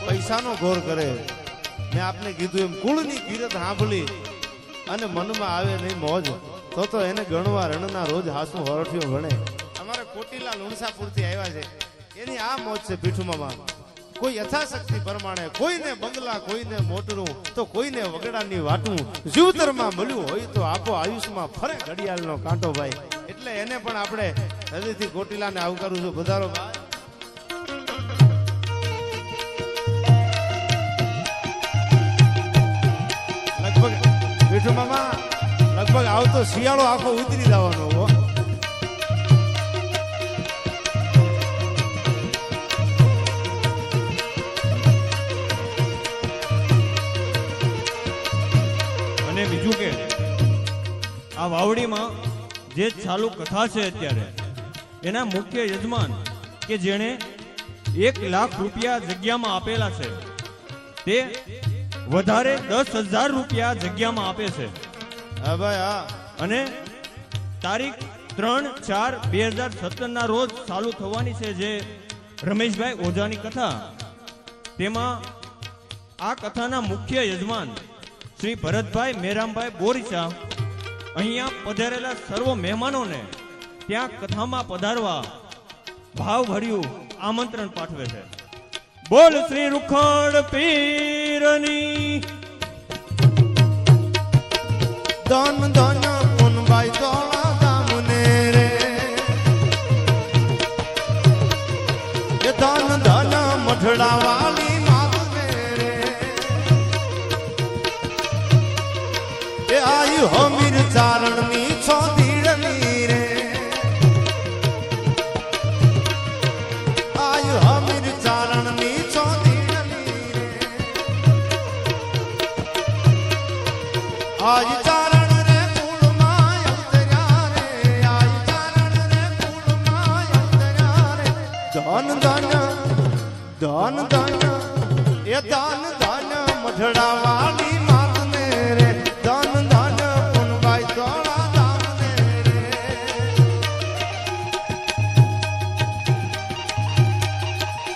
પૈસાનો ઘોર કરે. મેં આપને કીધું એમ કુળની કીરત સાંભળી અને મનમાં આવે નહીં મોજ તો એને ગણવા રણના રોજ હાસુ હરઠિયો ગણે. અમારે કોટીલાલ ઉણસાપુરથી આવ્યા છે એની આ મોજ છે પીઠુમામાં. કોઈ યથાશક્તિ પ્રમાણે, કોઈને બંગલા, કોઈને મોટરું, તો કોઈને વગડાની વાટું. જીવતરમાં મળ્યું હોય તો આપો આયુષમાં ફરે ઘડિયાળનો કાંટો ભાઈ. એટલે એને પણ આપણે હૃદયથી કોટીલાને આવકારું છું. વધારો ભાઈ. લગભગ પીઠુમામાં લગભગ આવતો શિયાળો આખો ઉતરી જવાનો હો. અને બીજું કે આ વાવડીમાં જે ચાલુ કથા છે અત્યારે એના મુખ્ય યજમાન કે જેણે 1 લાખ રૂપિયા જગ્યામાં આપેલા છે તે વધારે 10,000 રૂપિયા જગ્યામાં આપે છે. હા ભાઈ હા. અને તારીખ 3/4/2017 ના રોજ ચાલુ થવાની છે જે રમેશભાઈ ઓઝાની કથા. તેમાં આ કથાના મુખ્ય યજમાન શ્રી ભરતભાઈ મેરામભાઈ બોરીચા અહીંયા પધારેલા સર્વ મહેમાનોને ત્યાં કથામાં પધારવા ભાવભર્યું આમંત્રણ પાઠવે છે. બોલ શ્રી રૂખડ પીરની. ધન ધન પુનભાઈ તોળા દામને રે, એ ધન ધન મઠડા વાલી માતને રે, એ આયુ હમીર ચારણની છો ધીરની રે, આયુ હમીર ચારણની છો ધીરની રે, આયુ ચારણ ધન ધન એ ધન ધન મઢડા વાલી માતને રે, ધન ધન પુનભાઈ તોળા દામને રે.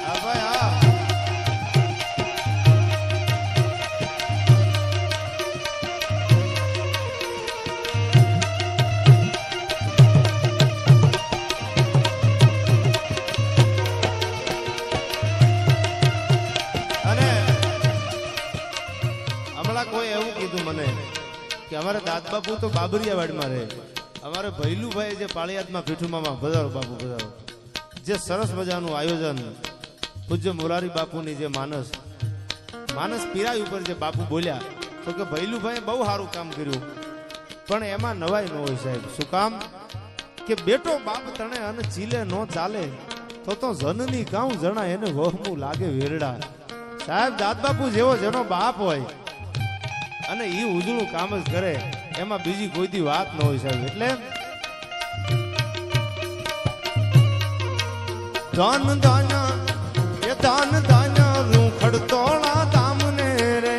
હા ભાઈ હા. કોઈ એવું કીધું મને કે અમારે દાદ બાપુ તો બાબરિયાવાડમાં રહે, અમારે ભૈલુભાઈ જે પાળિયાદમાં પીઠુમામાં પધારો બાપુ પધારો. જે સરસ મજાનું આયોજન પૂજ્ય મોરારી બાપુની જે માનસ પીરાઈ ઉપર જે બાપુ બોલ્યા તો કે ભૈલુભાઈ બહુ સારું કામ કર્યું, પણ એમાં નવાઈ ન હોય સાહેબ. શું કામ કે બેટો બાપ તણે અને ચીલે નો ચાલે તો જનની કાઉ જણા એને વહમું લાગે વેરડા. સાહેબ દાદ બાપુ જેવો જેનો બાપ હોય અને એ ઉજળું કામ જ કરે એમાં બીજી કોઈ દી વાત ન હોય સાહેબ. એટલે ધન ધન એ ધન ધન રૂખડ તોળા દામને રે,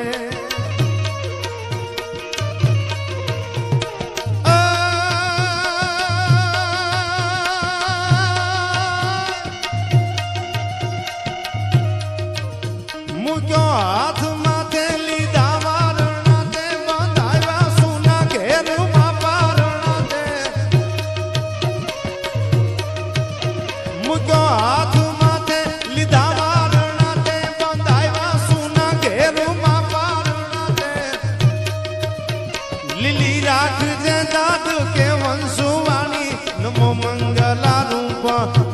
મૂક્યો હાથ માથે લીધા હાથ માથે લીધા વારણા તે બંધાવ્યા સુના ઘેરમાં પારણા તે. લીલી રાખજે દાદ કે વંશુવાણી નમો મંગલા રૂપ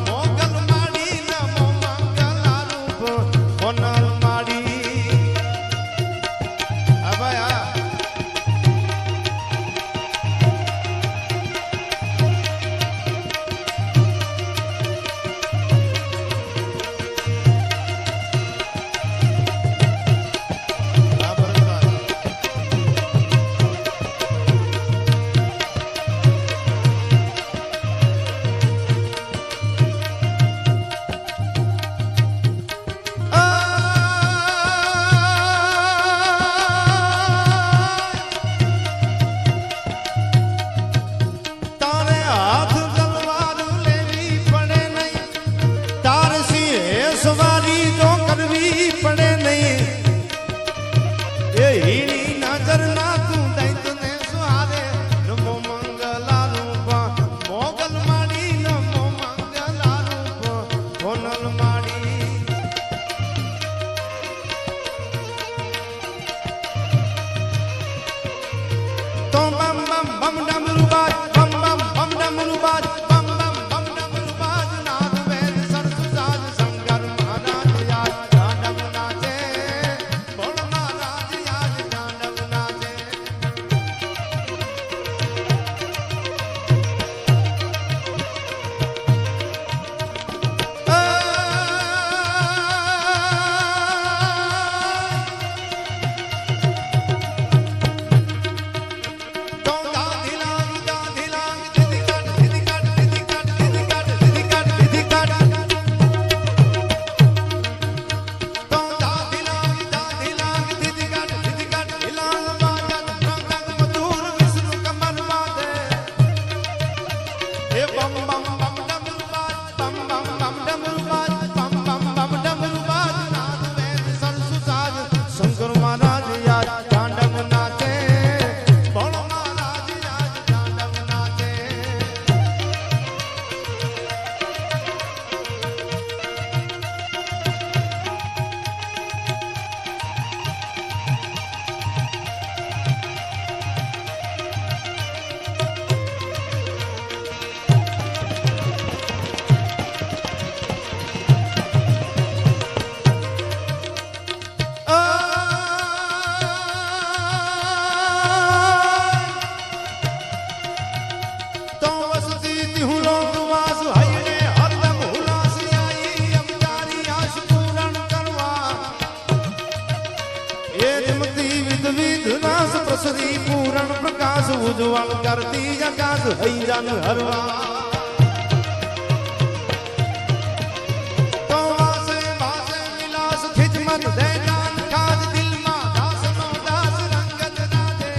મોગલ માડી, નમો મંગલા રૂપ કોનલ માડી. હા ભાઈ હા. મોગલ માડી નમો મંગલ श्री पूरण प्रकाश उज्ज्वल करती आकाश हई जन हरवा तो वासे वासे विलास खिजमत दे जान काज दिल मा दास नो दास रंगत राजे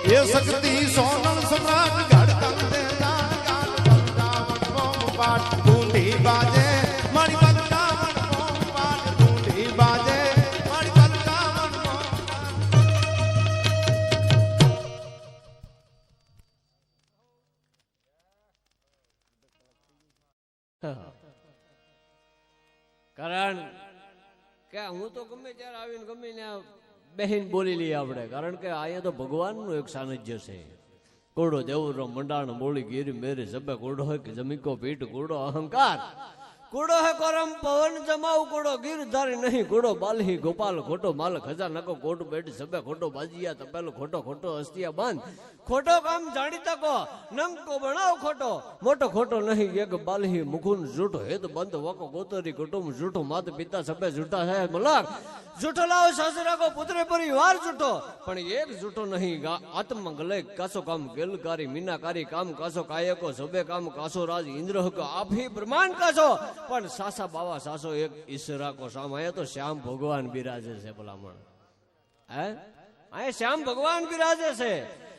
ये शक्ति सोनल सम्राट घड़कन दे जान काज वृंदावन मोम पाठ ढूंढी बाजे मारी वृंदावन मोम पाठ ढूंढी बाजे मारी वृंदावन मोम કારણ કે હું તો ગમે ત્યારે આવીને ગમે ને બહેન બોલી લઈએ આપણે કારણ કે અહીંયા તો ભગવાનનું એક સાનિધ્ય છે કોડો દેવરો મંડાણ મોળી ગીરી મેરે જબે કોડો હોય કે જમીકો પીઠ કોડો અહંકાર કોડો હે કોરમ પવન જમાવ કોડો ગીરધારી નહીં કોડો બાલહી ગોપાલ ખોટો માલ ખજા નકો કોટ બેઠ સબે ખોટો બાજીયા તપેલો ખોટો ખોટો હસ્તિયા બાંધ ખોટો કામ જાણી તકો નંકો બનાવ ખોટો મોટો ખોટો નહીં એક બાલહી મુખુન જૂઠો હેત બંધ વકો ગોતરી કુટુંબ જૂઠો માત પિતા સબે જૂઠા હે મલાક જૂઠો લાવ સાસરા કો પુત્રે પરિવાર જૂઠો પણ એક જૂઠો નહીં આત્મ ગલે કાસો કામ ગેલકારી મીનાકારી કામ કાસો કાયકો સબે કામ કાસો રાજ ઇન્દ્ર કો આભી બ્રહ્માંડ કાસો પણ સાસા બાવા સાસો એક ઈશ્વરા કો સામ આયા તો શ્યામ ભગવાન બિરાજે છે ભલામણ હે આયા શ્યામ ભગવાન બિરાજે છે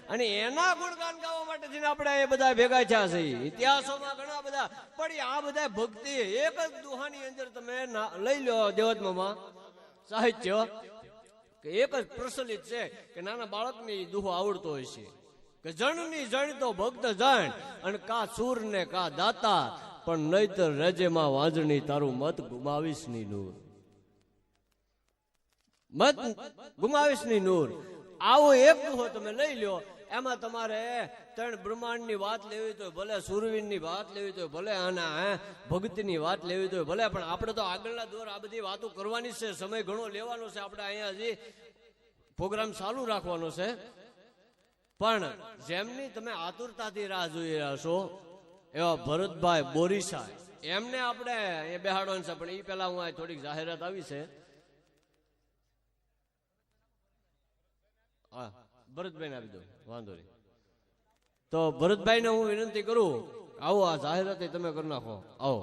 અને એના ગુણગાન ગાવા માટે થઈને આપણે એ બધા ભેગા થયા છે ઇતિહાસોમાં ઘણા બધા પણ આ બધા ભક્તિ એક જ દુહાની અંદર તમે લઈ લો દેવત્વમાં સાહિત્ય કે એક જ પ્રચલિત છે કે નાના બાળકની દુહો આવડતો હોય છે કે જણની જણતો ભક્ત જણ અને કા સૂર ને કા દાતા પણ નહીતર રજેમાં વાંજણી તારું મત ગુમાવીશ ની નૂર મત ગુમાવીશ ની નૂર આવો એક દુહો તમે લઈ લ્યો એમાં તમારે ત્રણ બ્રહ્માંડ ની વાત લેવી તો ભલે સુરવીર ની વાત લેવી તો ભલે આના ભક્તિ ની વાત લેવી તો ભલે પણ આપણે તો આગળના દોર આ બધી વાતો કરવાની છે સમય ઘણો લેવાનો છે આપણે અહીંયા હજી પ્રોગ્રામ ચાલુ રાખવાનો છે પણ જેમની તમે આતુરતાથી રાહ જોઈ રહ્યા છો એવા ભરતભાઈ બોરીસા એમને આપણે અહીંયા બેહાડવાનું છે પણ એ પેલા હું આ થોડીક જાહેરાત આવી છે હા ભરતભાઈ ને આપી દો વાંધો નહીં તો ભરતભાઈ ને હું વિનંતી કરું આવો આ જાહેરાત તમે કરી નાખો આવો